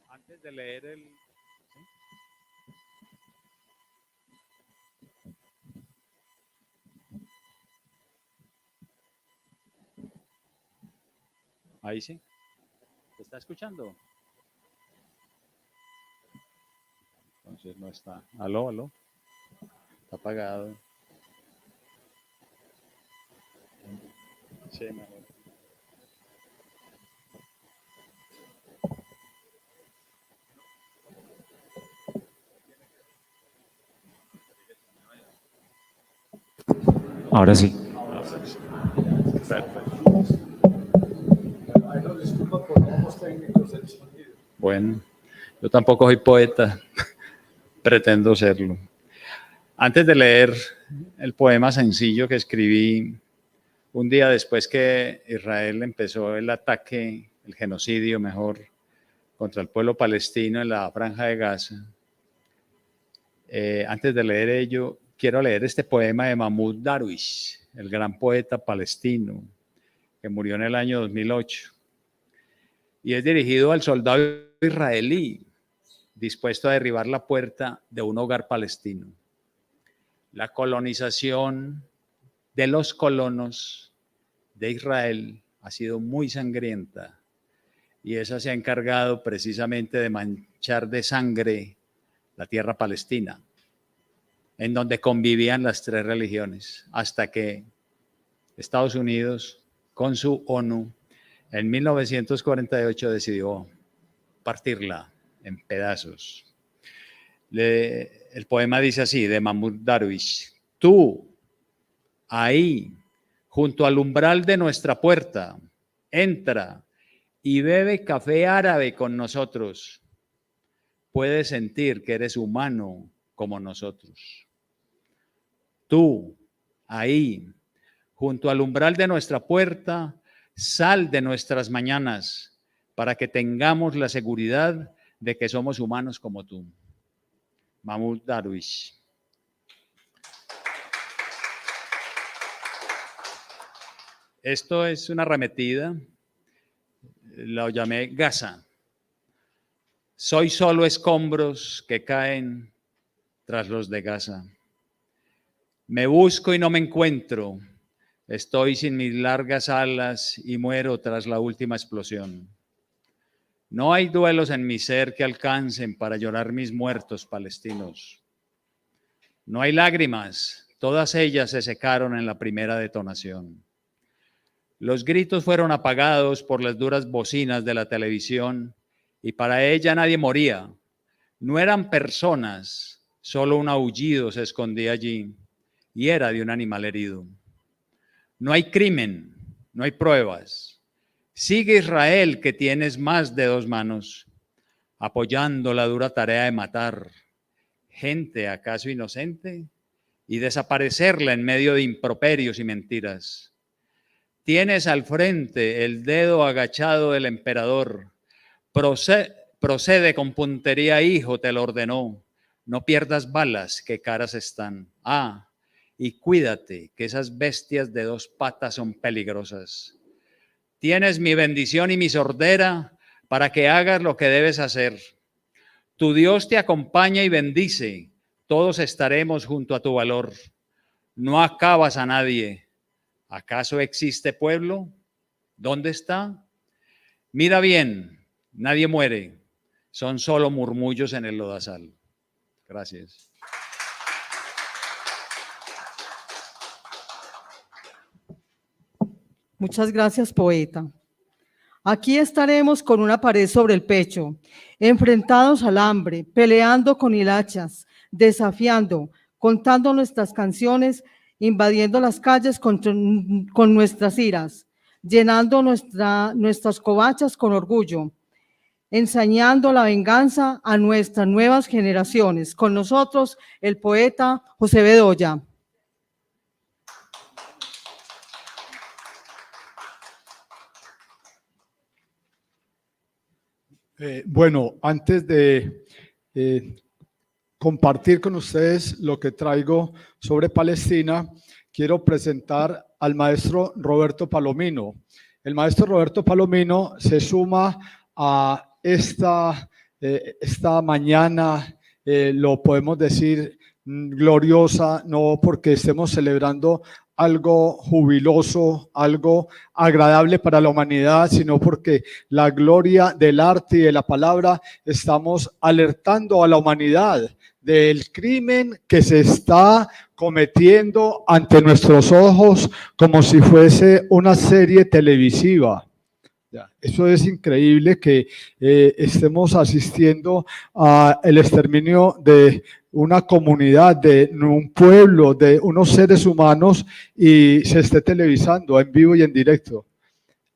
antes de leer el... ¿sí? Ahí sí. ¿Se está escuchando? Entonces no está. Aló, aló. Está apagado. Sí, mejor. Ahora sí. Perfecto. Bueno, yo tampoco soy poeta, pretendo serlo. Antes de leer el poema sencillo que escribí un día después que Israel empezó el ataque, el genocidio mejor, contra el pueblo palestino en la Franja de Gaza, antes de leer ello, quiero leer este poema de Mahmoud Darwish, el gran poeta palestino, que murió en el año 2008. Y es dirigido al soldado israelí dispuesto a derribar la puerta de un hogar palestino. La colonización de los colonos de Israel ha sido muy sangrienta y esa se ha encargado precisamente de manchar de sangre la tierra palestina, en donde convivían las tres religiones, hasta que Estados Unidos, con su ONU, en 1948 decidió partirla en pedazos. El poema dice así, de Mahmoud Darwish: tú, ahí, junto al umbral de nuestra puerta, entra y bebe café árabe con nosotros. Puedes sentir que eres humano como nosotros. Tú, ahí, junto al umbral de nuestra puerta, sal de nuestras mañanas para que tengamos la seguridad de que somos humanos como tú. Mahmoud Darwish. Esto es una arremetida lo llamé Gaza. Soy solo escombros que caen tras los de Gaza. Me busco y no me encuentro. Estoy sin mis largas alas y muero tras la última explosión. No hay duelos en mi ser que alcancen para llorar mis muertos palestinos. No hay lágrimas, todas ellas se secaron en la primera detonación. Los gritos fueron apagados por las duras bocinas de la televisión y para ella nadie moría. No eran personas, solo un aullido se escondía allí y era de un animal herido. No hay crimen, no hay pruebas. Sigue Israel, que tienes más de 2 manos, apoyando la dura tarea de matar gente acaso inocente y desaparecerla en medio de improperios y mentiras. Tienes al frente el dedo agachado del emperador. Procede con puntería, hijo, te lo ordenó. No pierdas balas, que caras están. Y cuídate, que esas bestias de 2 patas son peligrosas. Tienes mi bendición y mi sordera para que hagas lo que debes hacer. Tu Dios te acompaña y bendice. Todos estaremos junto a tu valor. No acabas a nadie. ¿Acaso existe pueblo? ¿Dónde está? Mira bien, nadie muere. Son solo murmullos en el lodazal. Gracias. Muchas gracias, poeta. Aquí estaremos con una pared sobre el pecho, enfrentados al hambre, peleando con hilachas, desafiando, contando nuestras canciones, invadiendo las calles con nuestras iras, llenando nuestras covachas con orgullo, ensañando la venganza a nuestras nuevas generaciones. Con nosotros, el poeta José Bedoya. Bueno, antes de compartir con ustedes lo que traigo sobre Palestina, quiero presentar al maestro Roberto Palomino. El maestro Roberto Palomino se suma a esta mañana, lo podemos decir, gloriosa, no porque estemos celebrando algo jubiloso, algo agradable para la humanidad, sino porque la gloria del arte y de la palabra estamos alertando a la humanidad del crimen que se está cometiendo ante nuestros ojos como si fuese una serie televisiva. Eso es increíble que estemos asistiendo al exterminio de una comunidad, de un pueblo, de unos seres humanos y se esté televisando en vivo y en directo.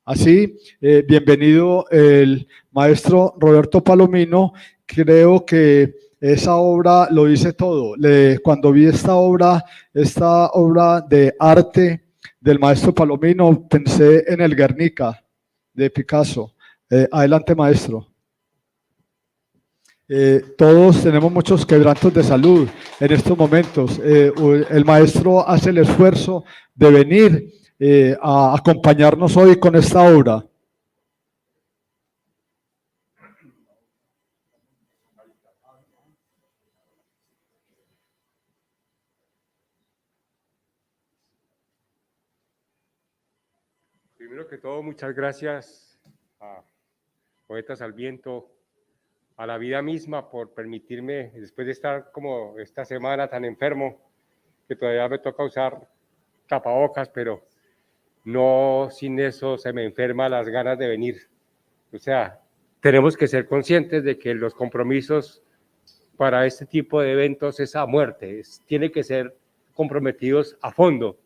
Así, bienvenido el maestro Roberto Palomino. Creo que esa obra lo dice todo. Cuando vi esta obra de arte del maestro Palomino, pensé en el Guernica de Picasso. Adelante, maestro. Todos tenemos muchos quebrantos de salud en estos momentos. El maestro hace el esfuerzo de venir a acompañarnos hoy con esta obra. Primero que todo, muchas gracias a Poetas al Viento, a la vida misma por permitirme, después de estar como esta semana tan enfermo, que todavía me toca usar tapabocas, pero no sin eso se me enferman las ganas de venir. O sea, tenemos que ser conscientes de que los compromisos para este tipo de eventos es a muerte, tiene que ser comprometidos a fondo.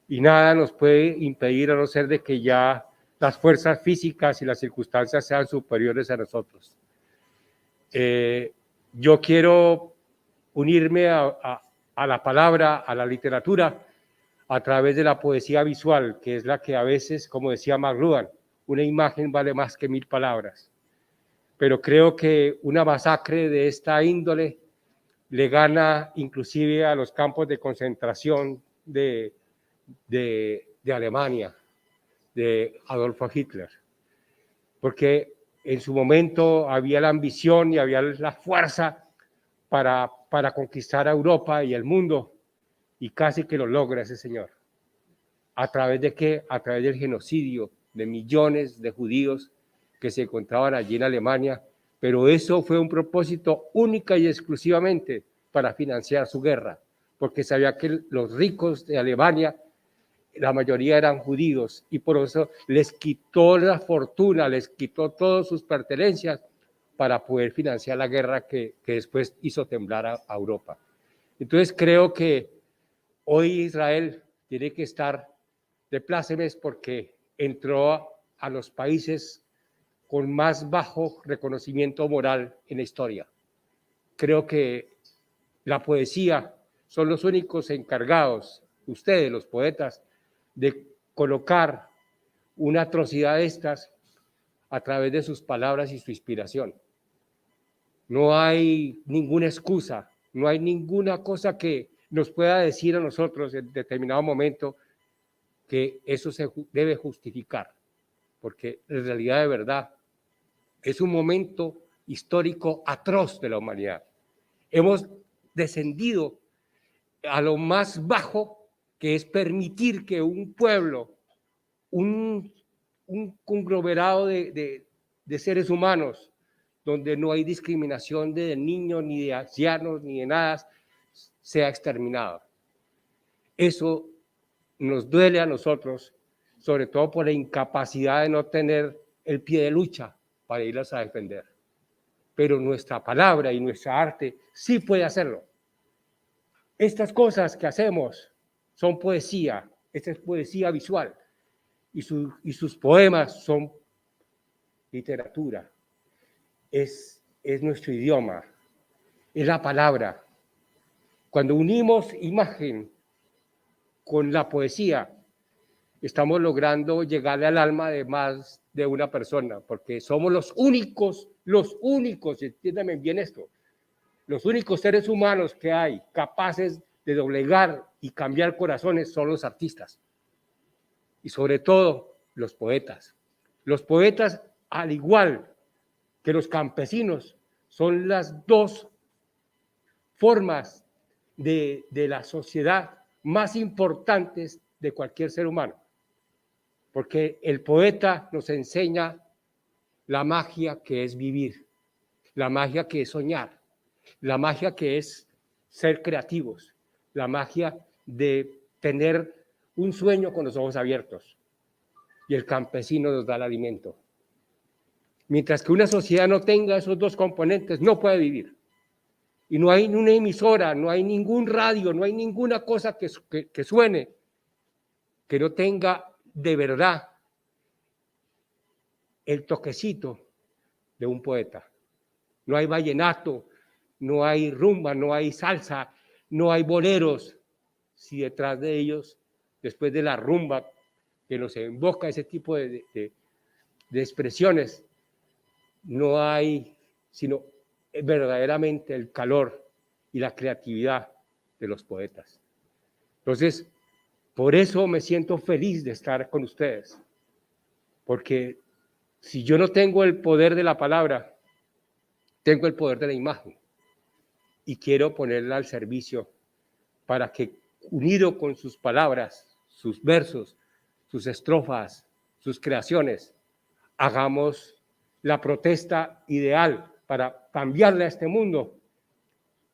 Y nada nos puede impedir, a no ser de que ya las fuerzas físicas y las circunstancias sean superiores a nosotros. Yo quiero unirme a la palabra, a la literatura, a través de la poesía visual, que es la que a veces, como decía McLuhan, una imagen vale más que 1000 palabras. Pero creo que una masacre de esta índole le gana inclusive a los campos de concentración de Alemania, de Adolfo Hitler. porque en su momento había la ambición y había la fuerza para conquistar a Europa y el mundo, y casi que lo logra ese señor. ¿A través de qué? A través del genocidio de millones de judíos que se encontraban allí en Alemania, pero eso fue un propósito única y exclusivamente para financiar su guerra, porque sabía que los ricos de Alemania, la mayoría eran judíos, y por eso les quitó la fortuna, les quitó todas sus pertenencias para poder financiar la guerra que después hizo temblar a Europa. Entonces creo que hoy Israel tiene que estar de plácemes porque entró a los países con más bajo reconocimiento moral en la historia. Creo que la poesía son los únicos encargados, ustedes, los poetas, de colocar una atrocidad de estas a través de sus palabras y su inspiración. No hay ninguna excusa, no hay ninguna cosa que nos pueda decir a nosotros en determinado momento que eso se debe justificar, porque en realidad de verdad es un momento histórico atroz de la humanidad. Hemos descendido a lo más bajo, que es permitir que un pueblo, un conglomerado de seres humanos, donde no hay discriminación de niños, ni de ancianos, ni de nada, sea exterminado. Eso nos duele a nosotros, sobre todo por la incapacidad de no tener el pie de lucha para irlas a defender. Pero nuestra palabra y nuestra arte sí puede hacerlo. Estas cosas que hacemos son poesía, esta es poesía visual, y sus poemas son literatura, es nuestro idioma, es la palabra. Cuando unimos imagen con la poesía, estamos logrando llegarle al alma de más de una persona, porque somos los únicos, entiéndame bien esto, los únicos seres humanos que hay capaces de doblegar y cambiar corazones son los artistas. Y sobre todo, los poetas. Los poetas, al igual que los campesinos, son las dos formas de la sociedad más importantes de cualquier ser humano. Porque el poeta nos enseña la magia que es vivir, la magia que es soñar, la magia que es ser creativos, la magia de tener un sueño con los ojos abiertos. Y el campesino nos da el alimento. Mientras que una sociedad no tenga esos dos componentes, no puede vivir. Y no hay una emisora, no hay ningún radio, no hay ninguna cosa que suene que no tenga de verdad el toquecito de un poeta. No hay vallenato, no hay rumba, no hay salsa, no hay boleros, si detrás de ellos, después de la rumba que nos invoca ese tipo de expresiones, no hay sino verdaderamente el calor y la creatividad de los poetas. Entonces, por eso me siento feliz de estar con ustedes, porque si yo no tengo el poder de la palabra, tengo el poder de la imagen y quiero ponerla al servicio para que, unido con sus palabras, sus versos, sus estrofas, sus creaciones, hagamos la protesta ideal para cambiarle a este mundo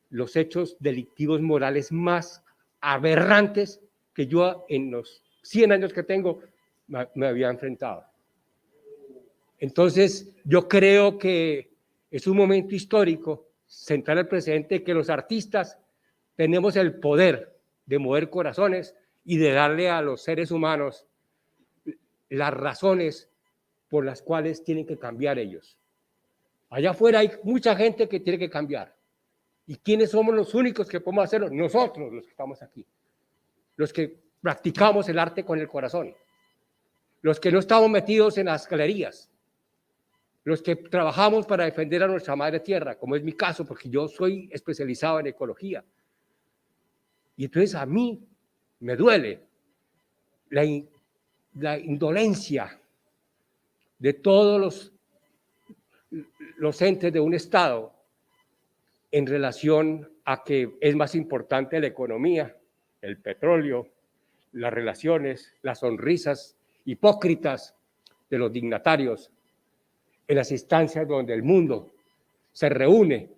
los hechos delictivos morales más aberrantes que yo en los 100 años que tengo me había enfrentado. Entonces, yo creo que es un momento histórico centrar el presente, que los artistas tenemos el poder de mover corazones y de darle a los seres humanos las razones por las cuales tienen que cambiar ellos. Allá afuera hay mucha gente que tiene que cambiar. ¿Y quiénes somos los únicos que podemos hacerlo? Nosotros, los que estamos aquí. Los que practicamos el arte con el corazón. Los que no estamos metidos en las galerías. Los que trabajamos para defender a nuestra madre tierra, como es mi caso, porque yo soy especializado en ecología. Y entonces a mí me duele la indolencia de todos los los entes de un Estado en relación a que es más importante la economía, el petróleo, las relaciones, las sonrisas hipócritas de los dignatarios en las instancias donde el mundo se reúne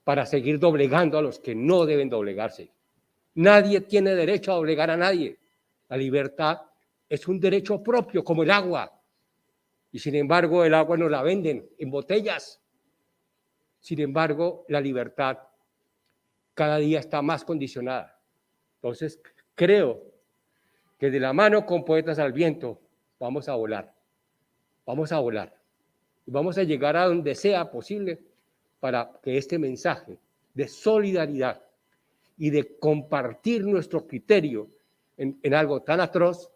para seguir doblegando a los que no deben doblegarse. Nadie tiene derecho a doblegar a nadie. La libertad es un derecho propio, como el agua. Y sin embargo, el agua nos la venden en botellas. Sin embargo, la libertad cada día está más condicionada. Entonces, creo que de la mano con Poetas al Viento vamos a volar. Vamos a volar. Y vamos a llegar a donde sea posible para que este mensaje de solidaridad y de compartir nuestro criterio en algo tan atroz,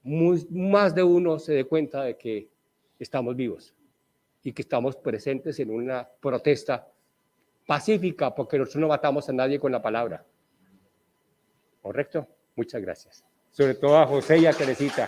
más de uno se dé cuenta de que estamos vivos y que estamos presentes en una protesta pacífica, porque nosotros no matamos a nadie con la palabra. ¿Correcto? Muchas gracias. Sobre todo a José y a Teresita.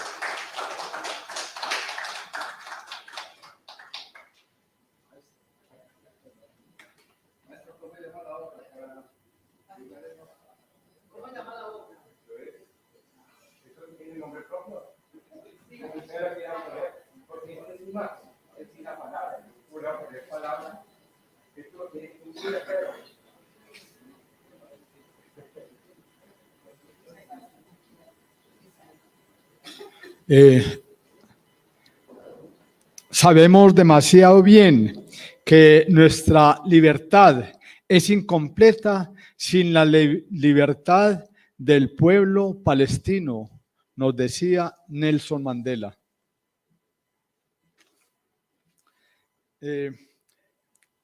Sabemos demasiado bien que nuestra libertad es incompleta sin la libertad del pueblo palestino, nos decía Nelson Mandela.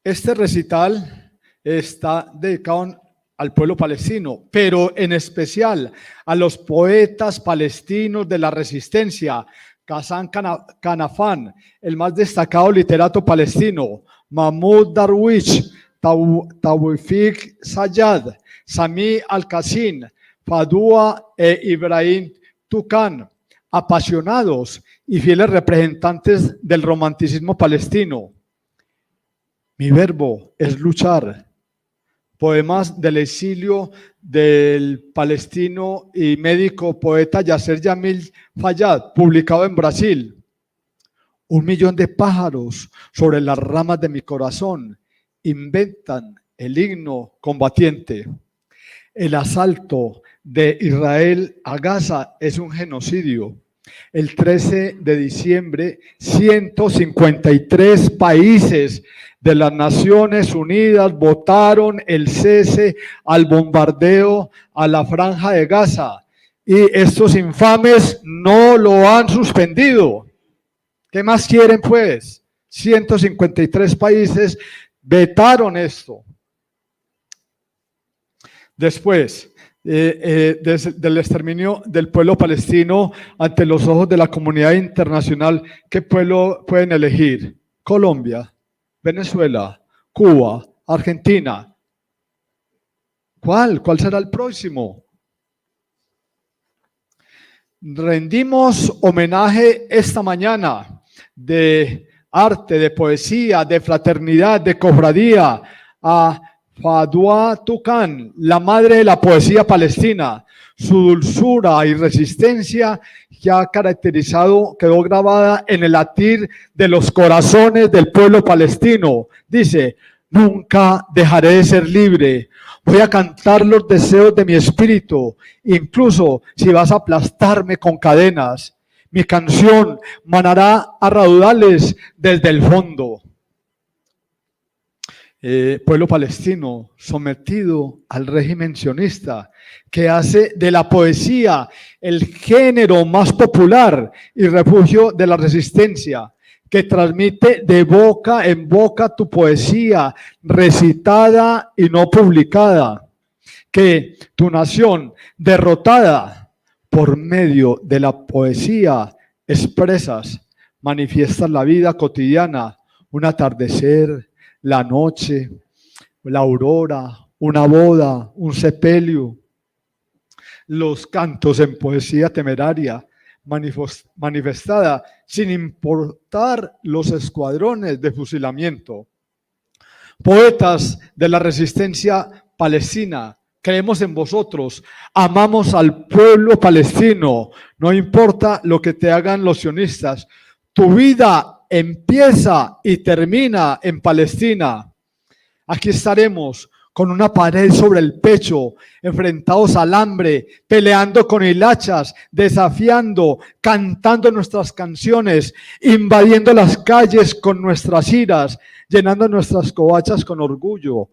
Este recital está dedicado al pueblo palestino, pero en especial a los poetas palestinos de la resistencia, Ghassan Kanafan, el más destacado literato palestino, Mahmoud Darwish, Tawfiq Sayyad, Sami Al-Qasim, Fadua e Ibrahim Tukan, apasionados y fieles representantes del romanticismo palestino. Mi verbo es luchar. Poemas del exilio del palestino y médico poeta Yasser Jamil Fayyad, publicado en Brasil. 1 millón de pájaros sobre las ramas de mi corazón inventan el himno combatiente. El asalto de Israel a Gaza es un genocidio. El 13 de diciembre, 153 países de las Naciones Unidas votaron el cese al bombardeo a la Franja de Gaza y estos infames no lo han suspendido. ¿Qué más quieren, pues? 153 países vetaron esto. Después del exterminio del pueblo palestino ante los ojos de la comunidad internacional, ¿qué pueblo pueden elegir? Colombia, Venezuela, Cuba, Argentina. ¿Cuál será el próximo? Rendimos homenaje esta mañana de arte, de poesía, de fraternidad, de cofradía a Fadua Tukan, la madre de la poesía palestina. Su dulzura y resistencia que ha caracterizado, quedó grabada en el latir de los corazones del pueblo palestino. Dice: nunca dejaré de ser libre. Voy a cantar los deseos de mi espíritu, incluso si vas a aplastarme con cadenas. Mi canción manará a raudales desde el fondo. Pueblo palestino sometido al régimen sionista, que hace de la poesía el género más popular y refugio de la resistencia, que transmite de boca en boca tu poesía recitada y no publicada, que tu nación derrotada por medio de la poesía expresas, manifiestas la vida cotidiana, un atardecer, la noche, la aurora, una boda, un sepelio. Los cantos en poesía temeraria manifestada sin importar los escuadrones de fusilamiento. Poetas de la resistencia palestina, creemos en vosotros, amamos al pueblo palestino, no importa lo que te hagan los sionistas, tu vida empieza y termina en Palestina. Aquí estaremos con una pared sobre el pecho, enfrentados al hambre, peleando con hilachas, desafiando, cantando nuestras canciones, invadiendo las calles con nuestras iras, llenando nuestras covachas con orgullo,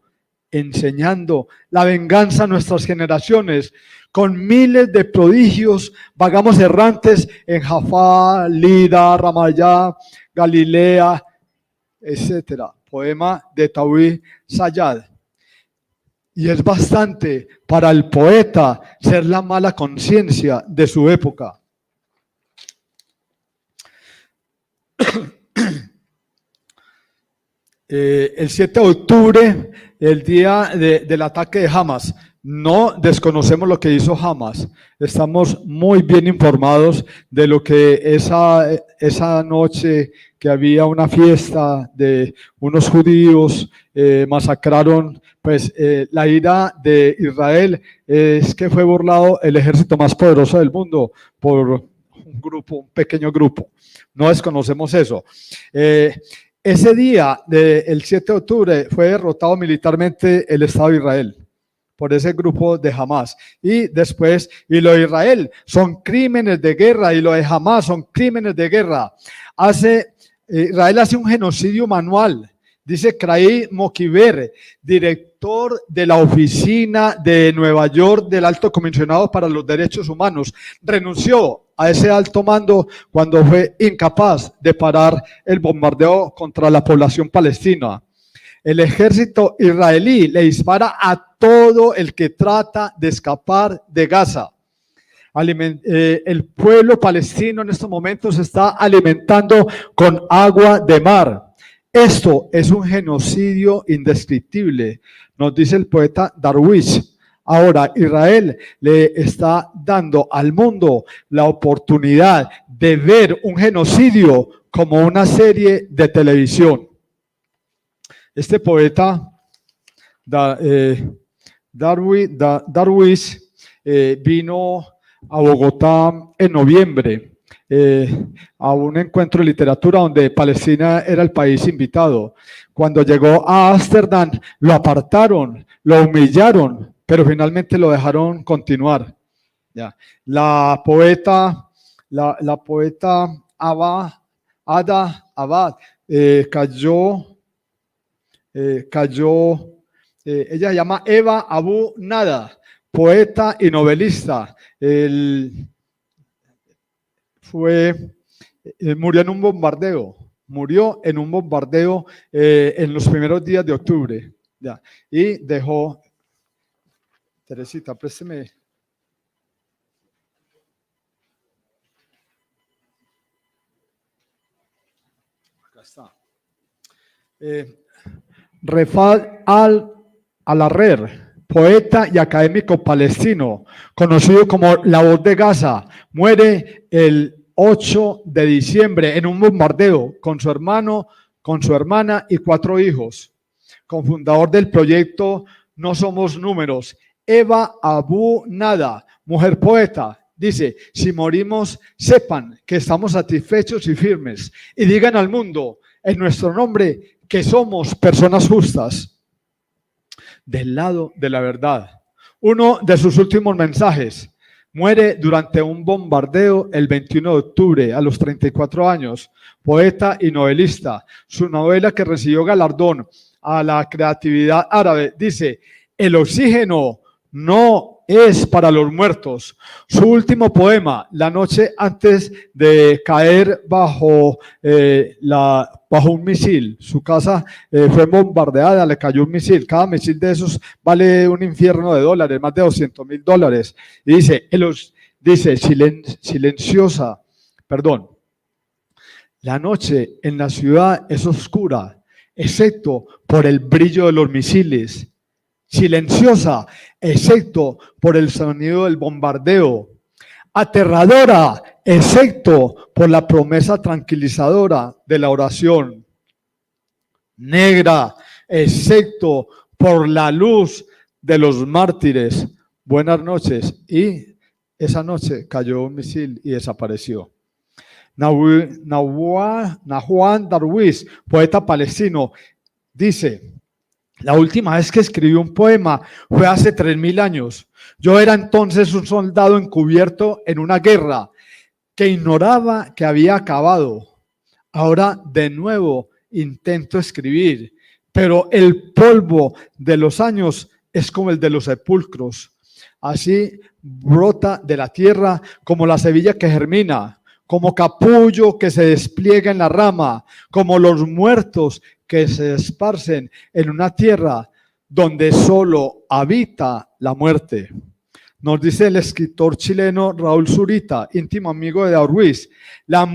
enseñando la venganza a nuestras generaciones. Con miles de prodigios vagamos errantes en Jafá, Lida, Ramallah, Galilea, etc. Poema de Tawí Sayad. Y es bastante para el poeta ser la mala conciencia de su época. El 7 de octubre, el día del ataque de Hamas. No desconocemos lo que hizo Hamas. Estamos muy bien informados de lo que esa noche que había una fiesta de unos judíos, masacraron. Pues la ira de Israel es que fue burlado el ejército más poderoso del mundo por un pequeño grupo. No desconocemos eso. Ese día del 7 de octubre fue derrotado militarmente el Estado de Israel por ese grupo de Hamas. Y después, y lo de Israel son crímenes de guerra y lo de Hamas son crímenes de guerra. Israel hace un genocidio manual. Dice Craig Mokiber, director de la oficina de Nueva York del Alto Comisionado para los Derechos Humanos, renunció a ese alto mando cuando fue incapaz de parar el bombardeo contra la población palestina. El ejército israelí le dispara a todo el que trata de escapar de Gaza. El pueblo palestino en estos momentos se está alimentando con agua de mar. Esto es un genocidio indescriptible, nos dice el poeta Darwish. Ahora, Israel le está dando al mundo la oportunidad de ver un genocidio como una serie de televisión. Este poeta, Darwish, vino a Bogotá en noviembre. A un encuentro de literatura donde Palestina era el país invitado. Cuando llegó a Ámsterdam, lo apartaron, lo humillaron, pero finalmente lo dejaron continuar. Ya. La poeta Ada Abad cayó, ella se llama Eva Abu Nada, poeta y novelista. Murió en un bombardeo en los primeros días de octubre, ya, y dejó, Teresita, présteme. Acá está. Refat al-Alarrer, poeta y académico palestino, conocido como la voz de Gaza, muere el 8 de diciembre en un bombardeo con su hermano, con su hermana y 4 hijos. Cofundador del proyecto No Somos Números. Eva Abu Nada, mujer poeta, dice: si morimos, sepan que estamos satisfechos y firmes y digan al mundo en nuestro nombre que somos personas justas. Del lado de la verdad. Uno de sus últimos mensajes. Muere durante un bombardeo el 21 de octubre a los 34 años, poeta y novelista. Su novela, que recibió galardón a la creatividad árabe, dice: el oxígeno no es para los muertos. Su último poema, La noche antes de caer bajo un misil. Su casa fue bombardeada, le cayó un misil. Cada misil de esos vale un infierno de dólares, más de $200,000. Y dice, silenciosa, la noche en la ciudad es oscura, excepto por el brillo de los misiles. Silenciosa, excepto por el sonido del bombardeo. aterradora, excepto por la promesa tranquilizadora de la oración, negra, excepto por la luz de los mártires. Buenas noches. Y esa noche cayó un misil y desapareció. Nahuan Darwish, poeta palestino, dice: la última vez que escribí un poema fue hace 3000 años. Yo era entonces un soldado encubierto en una guerra que ignoraba que había acabado. Ahora de nuevo intento escribir, pero el polvo de los años es como el de los sepulcros. Así brota de la tierra como la semilla que germina, como capullo que se despliega en la rama, como los muertos que se esparcen en una tierra donde solo habita la muerte. Nos dice el escritor chileno Raúl Zurita, íntimo amigo de Darwish, la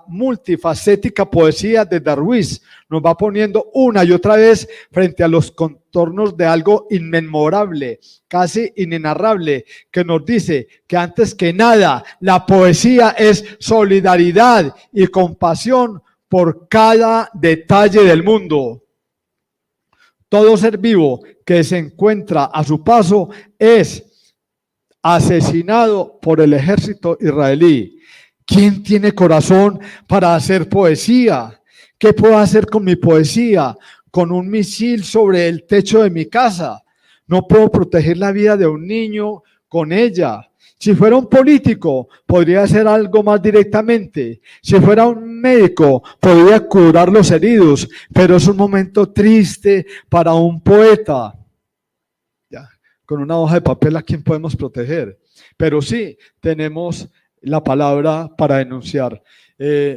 multifacética poesía de Darwish nos va poniendo una y otra vez frente a los contornos de algo inmemorable, casi inenarrable, que nos dice que antes que nada la poesía es solidaridad y compasión por cada detalle del mundo. Todo ser vivo que se encuentra a su paso es asesinado por el ejército israelí. ¿Quién tiene corazón para hacer poesía? ¿Qué puedo hacer con mi poesía? Con un misil sobre el techo de mi casa. No puedo proteger la vida de un niño con ella. Si fuera un político, podría hacer algo más directamente. Si fuera un médico, podría curar los heridos. Pero es un momento triste para un poeta. Ya, con una hoja de papel, ¿a quién podemos proteger? Pero sí, tenemos la palabra para denunciar.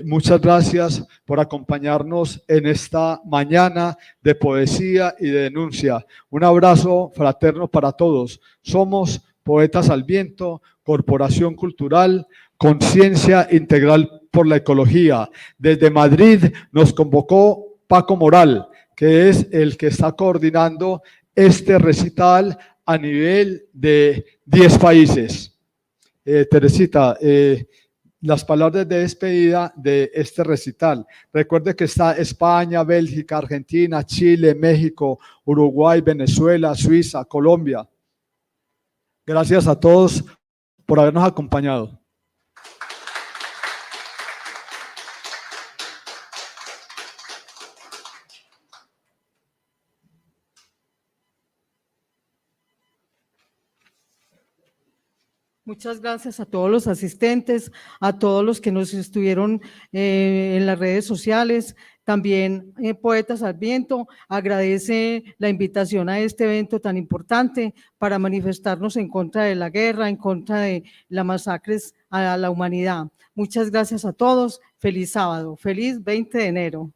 Muchas gracias por acompañarnos en esta mañana de poesía y de denuncia. Un abrazo fraterno para todos. Somos Poetas al Viento, Corporación Cultural, Conciencia Integral por la Ecología. Desde Madrid nos convocó Paco Moral, que es el que está coordinando este recital a nivel de 10 países. Teresita, las palabras de despedida de este recital. Recuerde que está España, Bélgica, Argentina, Chile, México, Uruguay, Venezuela, Suiza, Colombia. Gracias a todos por habernos acompañado. Muchas gracias a todos los asistentes, a todos los que nos estuvieron en las redes sociales. También Poetas al Viento agradece la invitación a este evento tan importante para manifestarnos en contra de la guerra, en contra de las masacres a la humanidad. Muchas gracias a todos. Feliz sábado. Feliz 20 de enero.